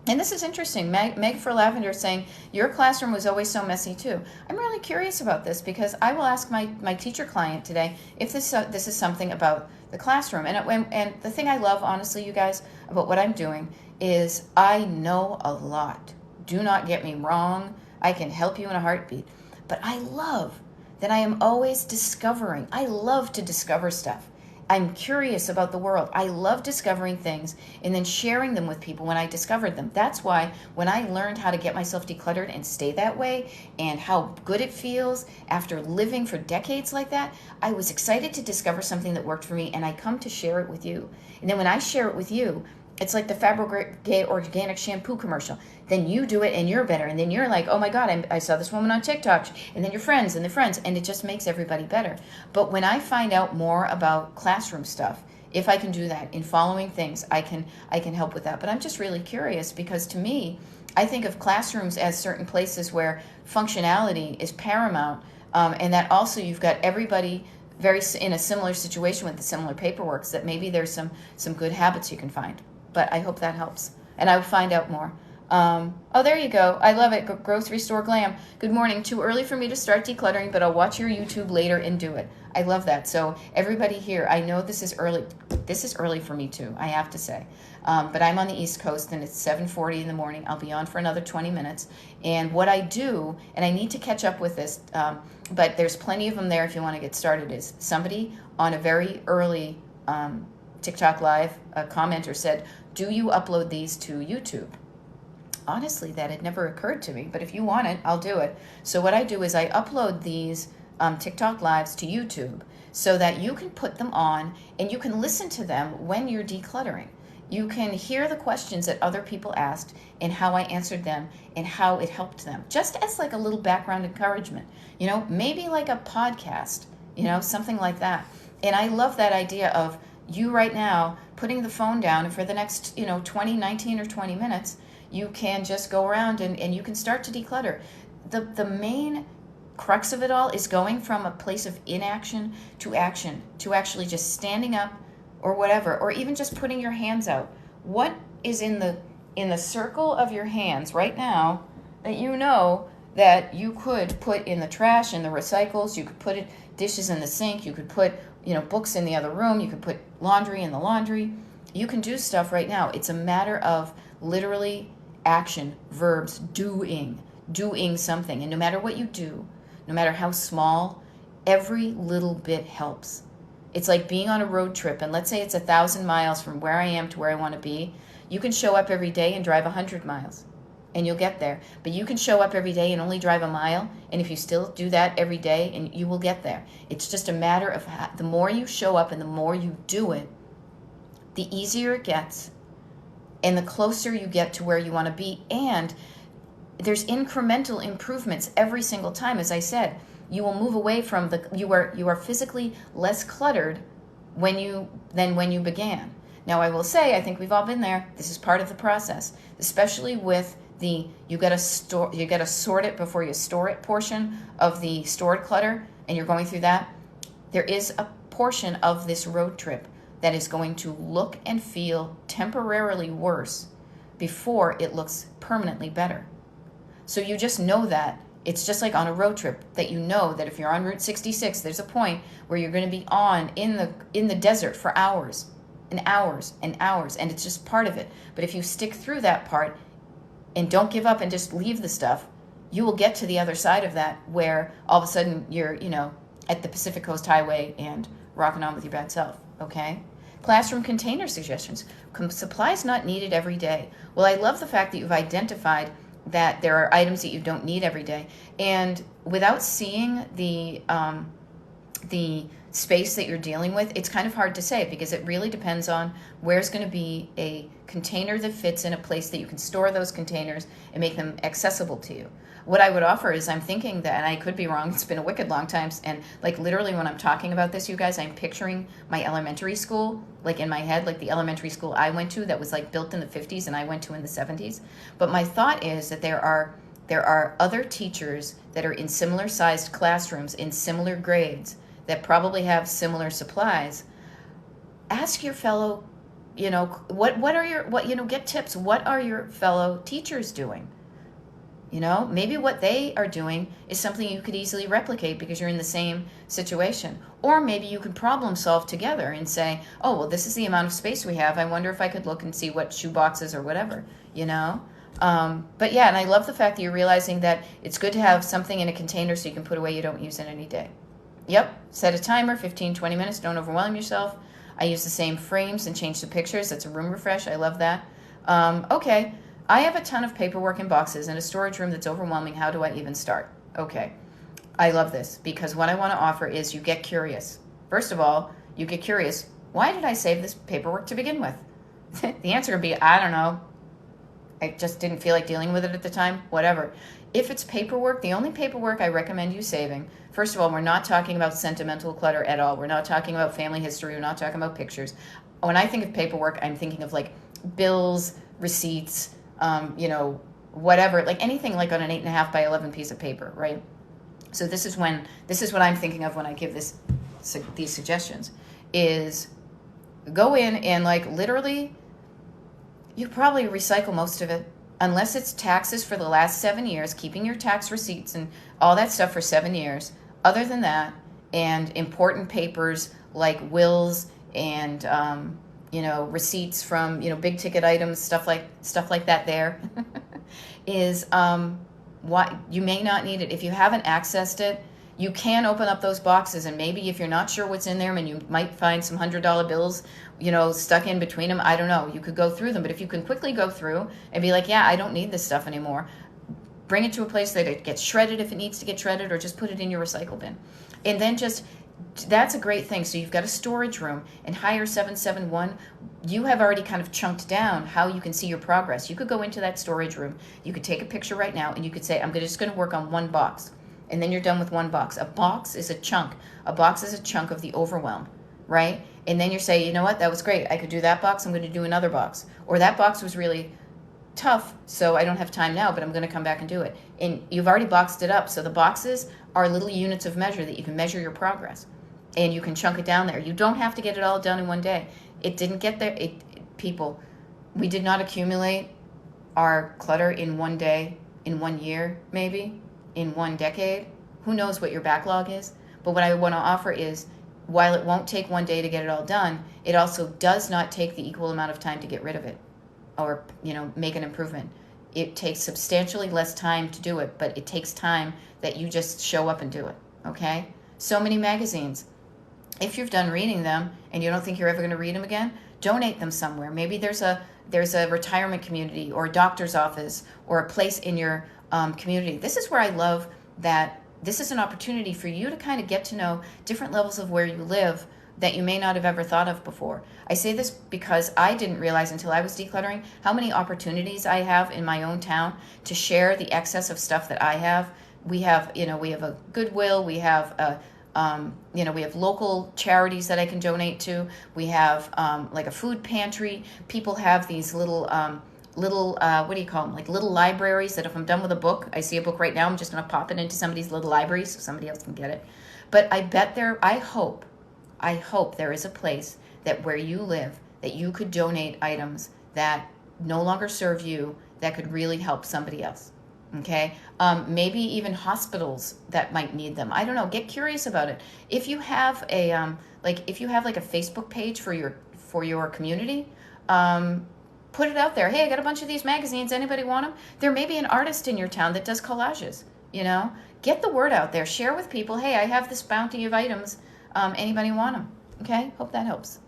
And this is interesting. Meg for Lavender saying, your classroom was always so messy too. I'm really curious about this because I will ask my teacher client today if this is something about the classroom. And the thing I love, honestly, you guys, about what I'm doing is I know a lot. Do not get me wrong. I can help you in a heartbeat. But I love that I am always discovering. I love to discover stuff. I'm curious about the world. I love discovering things and then sharing them with people when I discovered them. That's why when I learned how to get myself decluttered and stay that way and how good it feels after living for decades like that, I was excited to discover something that worked for me, and I come to share it with you. And then when I share it with you, it's like the Fabergé organic shampoo commercial. Then you do it and you're better. And then you're like, oh my God, I saw this woman on TikTok. And then your friends and the friends. And it just makes everybody better. But when I find out more about classroom stuff, if I can do that in following things, I can help with that. But I'm just really curious because to me, I think of classrooms as certain places where functionality is paramount. And that also you've got everybody very in a similar situation with the similar paperwork, so that maybe there's some good habits you can find. But I hope that helps. And I will find out more. Oh, there you go. I love it. Grocery Store Glam. Good morning. Too early for me to start decluttering, but I'll watch your YouTube later and do it. I love that. So everybody here, I know this is early. This is early for me too, I have to say. But I'm on the East Coast and it's 7:40 in the morning. I'll be on for another 20 minutes. And what I do, and I need to catch up with this, but there's plenty of them there if you want to get started, is somebody on a very early TikTok live, a commenter said, do you upload these to YouTube? Honestly, that had never occurred to me, but if you want it, I'll do it. So what I do is I upload these TikTok lives to YouTube so that you can put them on and you can listen to them when you're decluttering. You can hear the questions that other people asked and how I answered them and how it helped them, just as like a little background encouragement, maybe like a podcast, something like that. And I love that idea of you right now putting the phone down, and for the next 19 or 20 minutes you can just go around and you can start to declutter. The main crux of it all is going from a place of inaction to action, to actually just standing up or whatever, or even just putting your hands out. What is in the circle of your hands right now that that you could put in the trash, in the recycles, you could put dishes in the sink, you could put books in the other room, you could put laundry in the laundry. You can do stuff right now. It's a matter of literally action, verbs, doing something. And no matter what you do, no matter how small, every little bit helps. It's like being on a road trip, and let's say it's 1,000 miles from where I am to where I want to be. You can show up every day and drive 100 miles, and you'll get there. But you can show up every day and only drive a mile, and if you still do that every day, and you will get there. It's just a matter of the more you show up and the more you do it, the easier it gets, and the closer you get to where you want to be. And there's incremental improvements every single time. As I said, you will move away from you are physically less cluttered than when you began. Now, I will say, I think we've all been there. This is part of the process, especially with you got to sort it before you store it portion of the stored clutter, and you're going through that. There is a portion of this road trip that is going to look and feel temporarily worse before it looks permanently better. So you just know that. It's just like on a road trip, that that if you're on Route 66, there's a point where you're going to be in the desert for hours and hours and hours, and it's just part of it. But if you stick through that part and don't give up and just leave the stuff, you will get to the other side of that, where all of a sudden you're, at the Pacific Coast Highway and rocking on with your bad self, okay? Classroom container suggestions. Supplies not needed every day. Well, I love the fact that you've identified that there are items that you don't need every day. And without seeing the space that you're dealing with, it's kind of hard to say because it really depends on where's going to be a container that fits in a place that you can store those containers and make them accessible to you. What I would offer is I'm thinking that, and I could be wrong, it's been a wicked long time, and like literally when I'm talking about this, you guys, I'm picturing my elementary school, like in my head, like the elementary school I went to that was like built in the 50s and I went to in the 70s. But my thought is that there are other teachers that are in similar sized classrooms in similar grades that probably have similar supplies. Ask your fellow, get tips. What are your fellow teachers doing? Maybe what they are doing is something you could easily replicate because you're in the same situation. Or maybe you could problem solve together and say, oh, well, this is the amount of space we have. I wonder if I could look and see what shoe boxes or whatever, But yeah, and I love the fact that you're realizing that it's good to have something in a container so you can put away you don't use it any day. Yep, set a timer, 15, 20 minutes. Don't overwhelm yourself. I use the same frames and change the pictures. That's a room refresh. I love that. Okay. I have a ton of paperwork in boxes and a storage room that's overwhelming. How do I even start? Okay. I love this because what I want to offer is you get curious. First of all, you get curious. Why did I save this paperwork to begin with? The answer would be, I don't know. I just didn't feel like dealing with it at the time. Whatever. If it's paperwork, the only paperwork I recommend you saving, first of all, we're not talking about sentimental clutter at all. We're not talking about family history. We're not talking about pictures. When I think of paperwork, I'm thinking of like bills, receipts, whatever, like anything like on an 8.5 by 11 piece of paper, right? So this is what I'm thinking of when I give these suggestions is go in and like literally you probably recycle most of it unless it's taxes for the last 7 years, keeping your tax receipts and all that stuff for 7 years. Other than that, and important papers like wills and receipts from, big ticket items, stuff like that there is what you may not need it. If you haven't accessed it, you can open up those boxes and maybe if you're not sure what's in there and you might find some $100 bills, stuck in between them. I don't know. You could go through them, but if you can quickly go through and be like, yeah, I don't need this stuff anymore. Bring it to a place that it gets shredded if it needs to get shredded or just put it in your recycle bin. And then that's a great thing. So you've got a storage room and hire 771. You have already kind of chunked down how you can see your progress. You could go into that storage room. You could take a picture right now and you could say, I'm just going to work on one box. And then you're done with one box. A box is a chunk. A box is a chunk of the overwhelm, right? And then you say, you know what? That was great. I could do that box. I'm going to do another box. Or that box was really tough, so I don't have time now, but I'm going to come back and do it. And you've already boxed it up. So the boxes are little units of measure that you can measure your progress. And you can chunk it down there. You don't have to get it all done in one day. It didn't get there. People, we did not accumulate our clutter in one day, in 1 year, maybe, in 1 decade. Who knows what your backlog is? But what I want to offer is, while it won't take 1 day to get it all done, it also does not take the equal amount of time to get rid of it or, make an improvement. It takes substantially less time to do it, but it takes time that you just show up and do it, okay? So many magazines. If you've done reading them and you don't think you're ever going to read them again, donate them somewhere. Maybe there's a retirement community or a doctor's office or a place in your community. This is where I love that this is an opportunity for you to kind of get to know different levels of where you live that you may not have ever thought of before. I say this because I didn't realize until I was decluttering how many opportunities I have in my own town to share the excess of stuff that I have. We have a Goodwill, we have we have local charities that I can donate to. We have like a food pantry. People have these little what do you call them? Like little libraries that if I'm done with a book, I see a book right now, I'm just going to pop it into somebody's little library so somebody else can get it. But I bet I hope there is a place that where you live that you could donate items that no longer serve you that could really help somebody else. Okay, maybe even hospitals that might need them. I don't know. Get curious about it. If you have a a Facebook page for your community, put it out there. Hey, I got a bunch of these magazines. Anybody want them? There may be an artist in your town that does collages. Get the word out there. Share with people. Hey, I have this bounty of items. Anybody want them? Okay, hope that helps.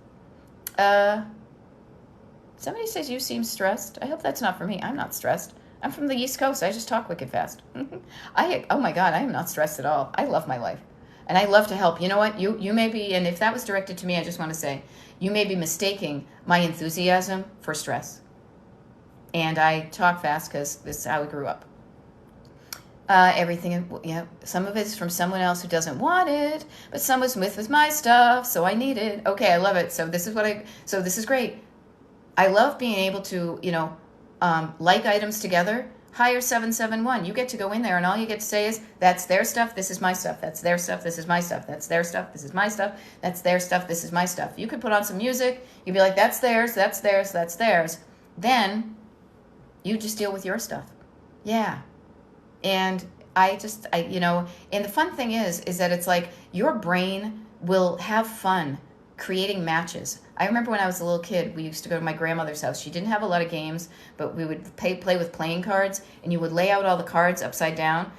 Somebody says you seem stressed. I hope that's not for me. I'm not stressed. I'm from the East Coast. I just talk wicked fast. Oh my God, I am not stressed at all. I love my life. And I love to help. You know what? You may be, and if that was directed to me, I just want to say, you may be mistaking my enthusiasm for stress. And I talk fast because this is how I grew up. Everything, yeah, some of it's from someone else who doesn't want it, but some was with my stuff, so I need it. Okay, I love it. So this is great. I love being able to, like items together. Hire 771. You get to go in there and all you get to say is, that's their stuff, this is my stuff. That's their stuff, this is my stuff. That's their stuff, this is my stuff. That's their stuff, this is my stuff. You could put on some music. You'd be like, that's theirs, that's theirs, that's theirs. Then you just deal with your stuff. Yeah. And and the fun thing is that it's like your brain will have fun creating matches. I remember when I was a little kid, we used to go to my grandmother's house. She didn't have a lot of games, but we would play with playing cards, and you would lay out all the cards upside down.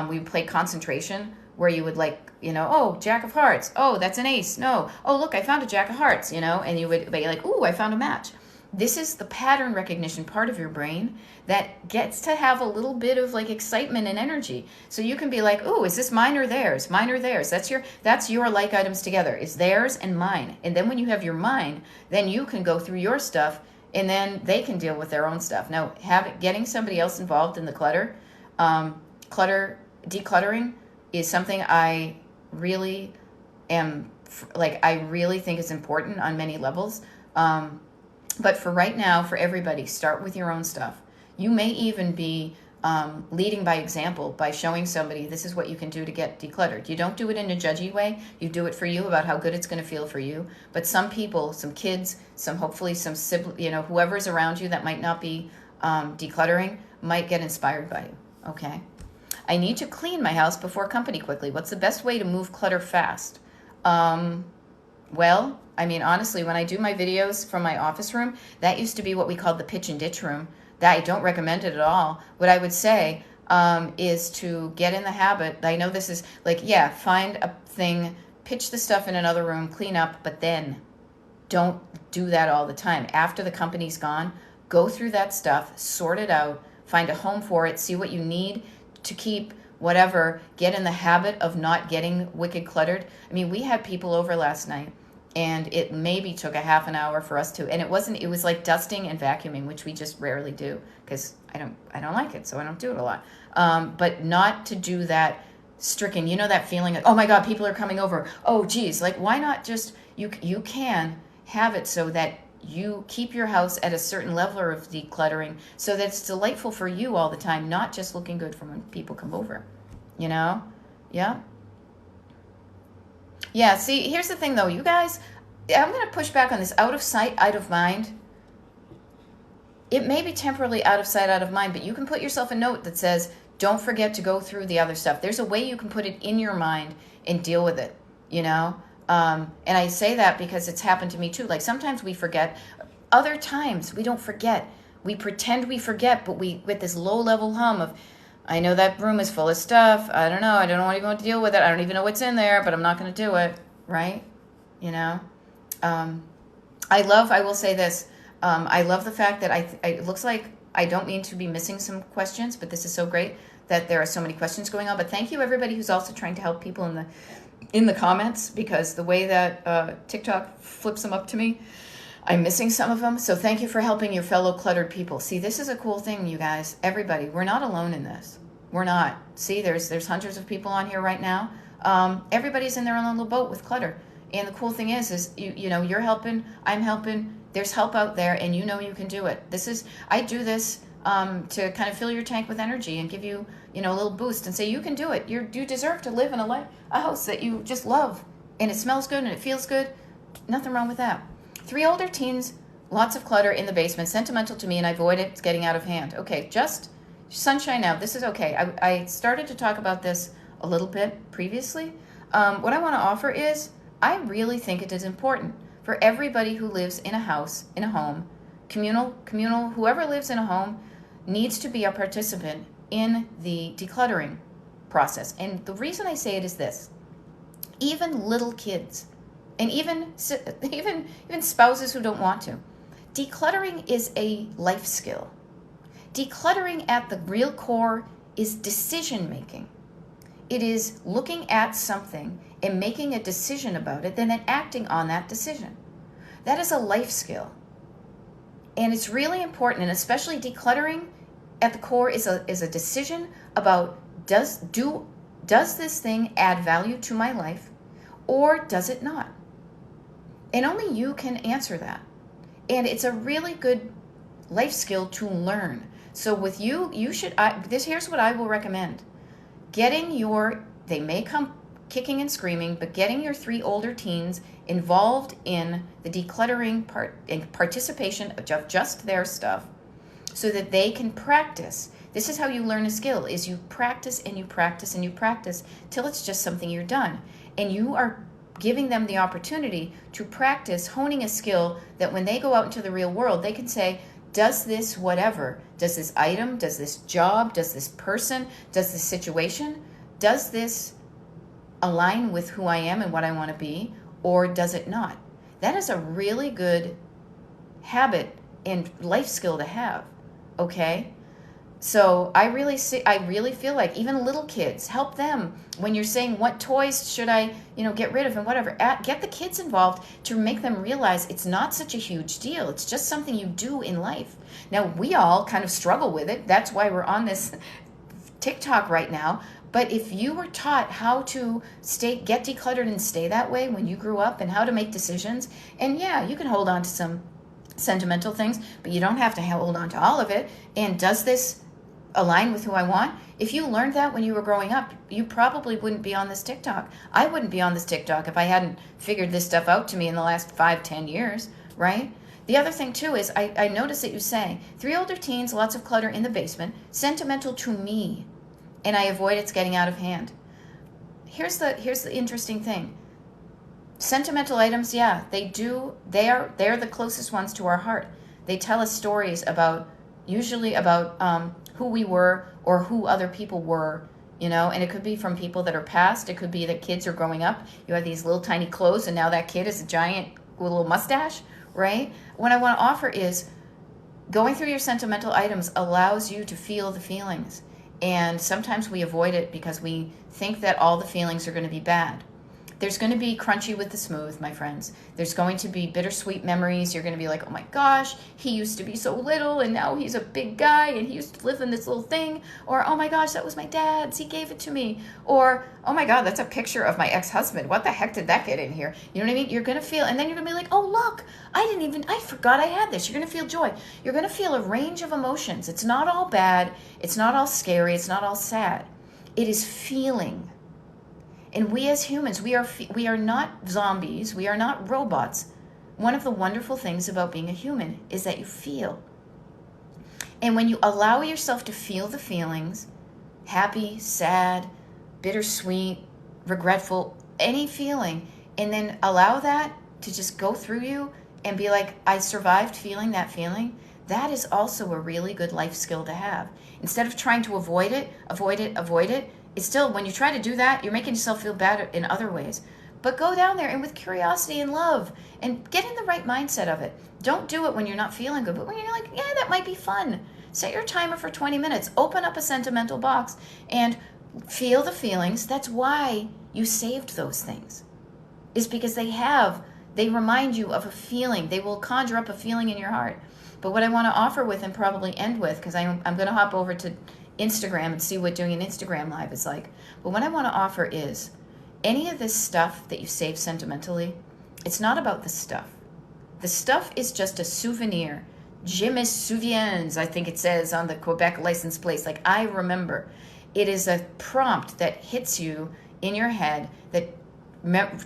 We would play concentration, where you would oh, Jack of Hearts. Oh, that's an ace. No. Oh, look, I found a Jack of Hearts, and you would be like, ooh, I found a match. This is the pattern recognition part of your brain that gets to have a little bit of excitement and energy. So you can be like, "Ooh, is this mine or theirs? Mine or theirs?" That's your like items together. Is theirs and mine. And then when you have your mine, then you can go through your stuff, and then they can deal with their own stuff. Now, getting somebody else involved in the decluttering is something I really I really think is important on many levels. But for right now, for everybody, start with your own stuff. You may even be leading by example by showing somebody this is what you can do to get decluttered. You don't do it in a judgy way. You do it for you, about how good it's going to feel for you. But some people, some kids, hopefully some siblings, whoever's around you that might not be decluttering might get inspired by you. Okay. I need to clean my house before company quickly. What's the best way to move clutter fast? Well, honestly, when I do my videos from my office room, that used to be what we called the pitch and ditch room. That I don't recommend it at all. What I would say is to get in the habit. I know this is find a thing, pitch the stuff in another room, clean up, but then don't do that all the time. After the company's gone, go through that stuff, sort it out, find a home for it, see what you need to keep, whatever. Get in the habit of not getting wicked cluttered. We had people over last night, and it maybe took a half an hour for us to, and it was like dusting and vacuuming, which we just rarely do because I don't like it, so I don't do it a lot. But not to do that stricken, that feeling of, oh my God, people are coming over. Oh geez, why not just, you can have it so that you keep your house at a certain level of decluttering so that it's delightful for you all the time, not just looking good for when people come over, Yeah. Yeah, see, here's the thing, though. You guys, I'm going to push back on this. Out of sight, out of mind. It may be temporarily out of sight, out of mind, but you can put yourself a note that says, don't forget to go through the other stuff. There's a way you can put it in your mind and deal with it, And I say that because it's happened to me, too. Sometimes we forget. Other times, we don't forget. We pretend we forget, but we with this low-level hum of, I know that room is full of stuff. I don't know. I don't want to deal with it. I don't even know what's in there, but I'm not going to do it. Right? I will say this. I love the fact that it looks like I don't mean to be missing some questions, but this is so great that there are so many questions going on. But thank you, everybody who's also trying to help people in the comments, because the way that TikTok flips them up to me, I'm missing some of them. So thank you for helping your fellow cluttered people. See, this is a cool thing, you guys. Everybody, we're not alone in this. We're not. See, there's hundreds of people on here right now. Everybody's in their own little boat with clutter. And the cool thing is you're helping, I'm helping. There's help out there, and you can do it. I do this to kind of fill your tank with energy and give you, a little boost and say you can do it. You deserve to live in a house that you just love, and it smells good and it feels good. Nothing wrong with that. 3 older teens, lots of clutter in the basement, sentimental to me, and I avoid it. It's getting out of hand. Okay, just sunshine out. This is okay. I started to talk about this a little bit previously. What I want to offer is I really think it is important for everybody who lives in a house, in a home, communal, whoever lives in a home needs to be a participant in the decluttering process. And the reason I say it is this. Even little kids, and even spouses who don't want to. Decluttering is a life skill. Decluttering at the real core is decision making. It is looking at something and making a decision about it, then acting on that decision. That is a life skill. And it's really important, and especially decluttering at the core is a decision about does this thing add value to my life or does it not? And only you can answer that. And it's a really good life skill to learn. So with you should, here's what I will recommend. They may come kicking and screaming, but getting your 3 older teens involved in the decluttering part and participation of just their stuff so that they can practice. This is how you learn a skill, is you practice and you practice and you practice till it's just something you're done. And you are giving them the opportunity to practice honing a skill that when they go out into the real world, they can say, does this whatever, does this item, does this job, does this person, does this situation, does this align with who I am and what I want to be, or does it not? That is a really good habit and life skill to have, okay? So I really feel like even little kids, help them when you're saying what toys should I, get rid of and whatever. Get the kids involved to make them realize it's not such a huge deal. It's just something you do in life. Now we all kind of struggle with it. That's why we're on this TikTok right now. But if you were taught how to get decluttered and stay that way when you grew up and how to make decisions, and yeah, you can hold on to some sentimental things, but you don't have to hold on to all of it. And does this align with who I want? If you learned that when you were growing up, you probably wouldn't be on this TikTok. I wouldn't be on this TikTok if I hadn't figured this stuff out to me in the last 5-10 years, right? The other thing too is I noticed that you say 3 older teens, lots of clutter in the basement, sentimental to me, and I avoid it's getting out of hand. Here's the interesting thing. Sentimental items, yeah, they're the closest ones to our heart. They tell us stories usually about who we were or who other people were, and it could be from people that are past. It could be that kids are growing up. You have these little tiny clothes and now that kid is a giant with a little mustache, right? What I want to offer is going through your sentimental items allows you to feel the feelings. And sometimes we avoid it because we think that all the feelings are going to be bad. There's going to be crunchy with the smooth, my friends. There's going to be bittersweet memories. You're going to be like, oh my gosh, he used to be so little and now he's a big guy and he used to live in this little thing. Or, oh my gosh, that was my dad's. He gave it to me. Or, oh my God, that's a picture of my ex-husband. What the heck did that get in here? You know what I mean? You're going to feel, and then you're going to be like, oh, look, I forgot I had this. You're going to feel joy. You're going to feel a range of emotions. It's not all bad. It's not all scary. It's not all sad. It is feeling. And we as humans, we are not zombies. We are not robots. One of the wonderful things about being a human is that you feel. And when you allow yourself to feel the feelings, happy, sad, bittersweet, regretful, any feeling, and then allow that to just go through you and be like, I survived feeling that feeling, that is also a really good life skill to have. Instead of trying to avoid it, it's still, when you try to do that, you're making yourself feel bad in other ways. But go down there and with curiosity and love and get in the right mindset of it. Don't do it when you're not feeling good, but when you're like, yeah, that might be fun. Set your timer for 20 minutes. Open up a sentimental box and feel the feelings. That's why you saved those things. Is because they remind you of a feeling. They will conjure up a feeling in your heart. But what I want to offer with and probably end with, because I'm going to hop over to Instagram and see what doing an Instagram live is like. But what I want to offer is any of this stuff that you save sentimentally, it's not about the stuff. The stuff is just a souvenir. Je me souviens, I think it says on the Quebec license plate. Like, I remember. It is a prompt that hits you in your head that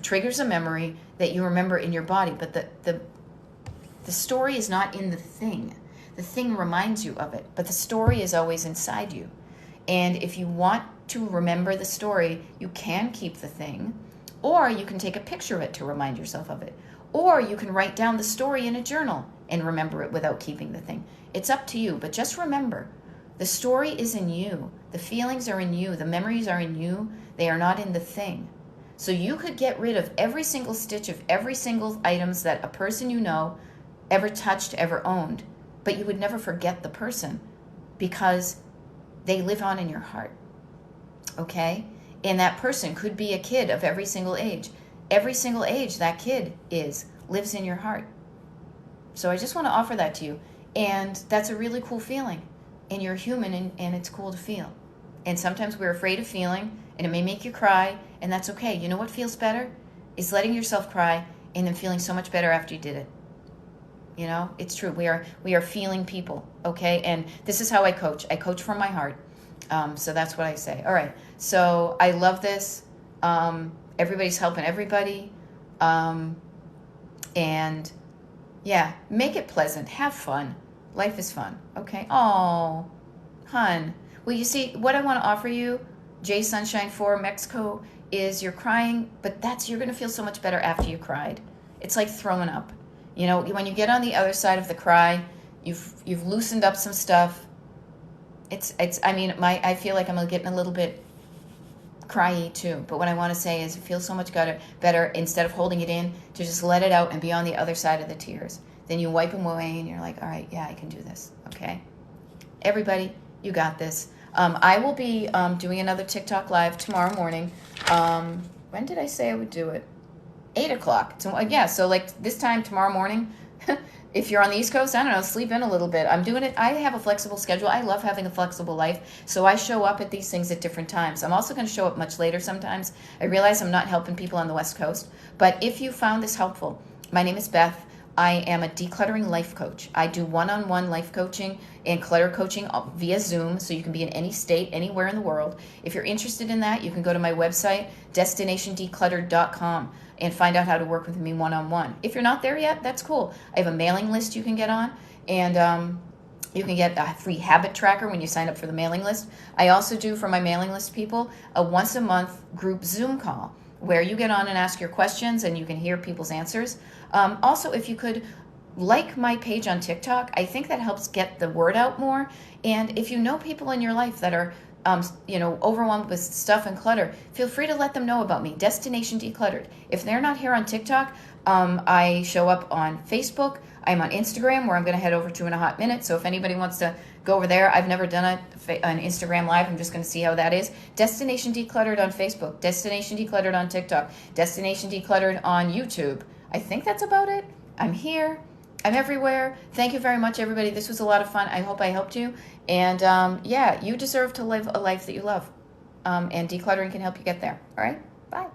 triggers a memory that you remember in your body. But the story is not in the thing. The thing reminds you of it, but the story is always inside you. And if you want to remember the story, you can keep the thing, or you can take a picture of it to remind yourself of it, or you can write down the story in a journal and remember it without keeping the thing. It's up to you, but just remember, the story is in you. The feelings are in you. The memories are in you. They are not in the thing. So you could get rid of every single stitch of every single items that a person you know ever touched, ever owned, but you would never forget the person because they live on in your heart, okay? And that person could be a kid of every single age. Every single age that kid lives in your heart. So I just want to offer that to you. And that's a really cool feeling. And you're human, and it's cool to feel. And sometimes we're afraid of feeling, and it may make you cry, and that's okay. You know what feels better? Is letting yourself cry and then feeling so much better after you did it. You know, it's true. We are feeling people, okay? And this is how I coach. I coach from my heart. So that's what I say. All right. So I love this. Everybody's helping everybody. And yeah, make it pleasant. Have fun. Life is fun. Okay. Oh, hun. Well, you see, what I want to offer you, J Sunshine 4 Mexico, is you're crying, but you're going to feel so much better after you cried. It's like throwing up. You know, when you get on the other side of the cry, you've loosened up some stuff. I feel like I'm getting a little bit cryy too. But what I want to say is it feels so much better instead of holding it in, to just let it out and be on the other side of the tears. Then you wipe them away and you're like, all right, yeah, I can do this. Okay. Everybody, you got this. I will be doing another TikTok live tomorrow morning. When did I say I would do it? 8 o'clock. So, so like this time tomorrow morning, if you're on the East Coast, I don't know, sleep in a little bit. I'm doing it. I have a flexible schedule. I love having a flexible life. So I show up at these things at different times. I'm also going to show up much later sometimes. I realize I'm not helping people on the West Coast. But if you found this helpful, my name is Beth. I am a decluttering life coach. I do one-on-one life coaching and clutter coaching via Zoom, so you can be in any state, anywhere in the world. If you're interested in that, you can go to my website, destinationdecluttered.com, and find out how to work with me one-on-one. If you're not there yet, that's cool. I have a mailing list you can get on, and you can get a free habit tracker when you sign up for the mailing list. I also do, for my mailing list people, a once-a-month group Zoom call where you get on and ask your questions and you can hear people's answers. Also, if you could like my page on TikTok, I think that helps get the word out more. And if you know people in your life that are overwhelmed with stuff and clutter, feel free to let them know about me, Destination Decluttered. If they're not here on TikTok, I show up on Facebook. I'm on Instagram, where I'm going to head over to in a hot minute. So if anybody wants to go over there, I've never done an Instagram Live. I'm just going to see how that is. Destination Decluttered on Facebook. Destination Decluttered on TikTok. Destination Decluttered on YouTube. I think that's about it. I'm here. I'm everywhere. Thank you very much, everybody. This was a lot of fun. I hope I helped you. And you deserve to live a life that you love. And decluttering can help you get there. All right? Bye.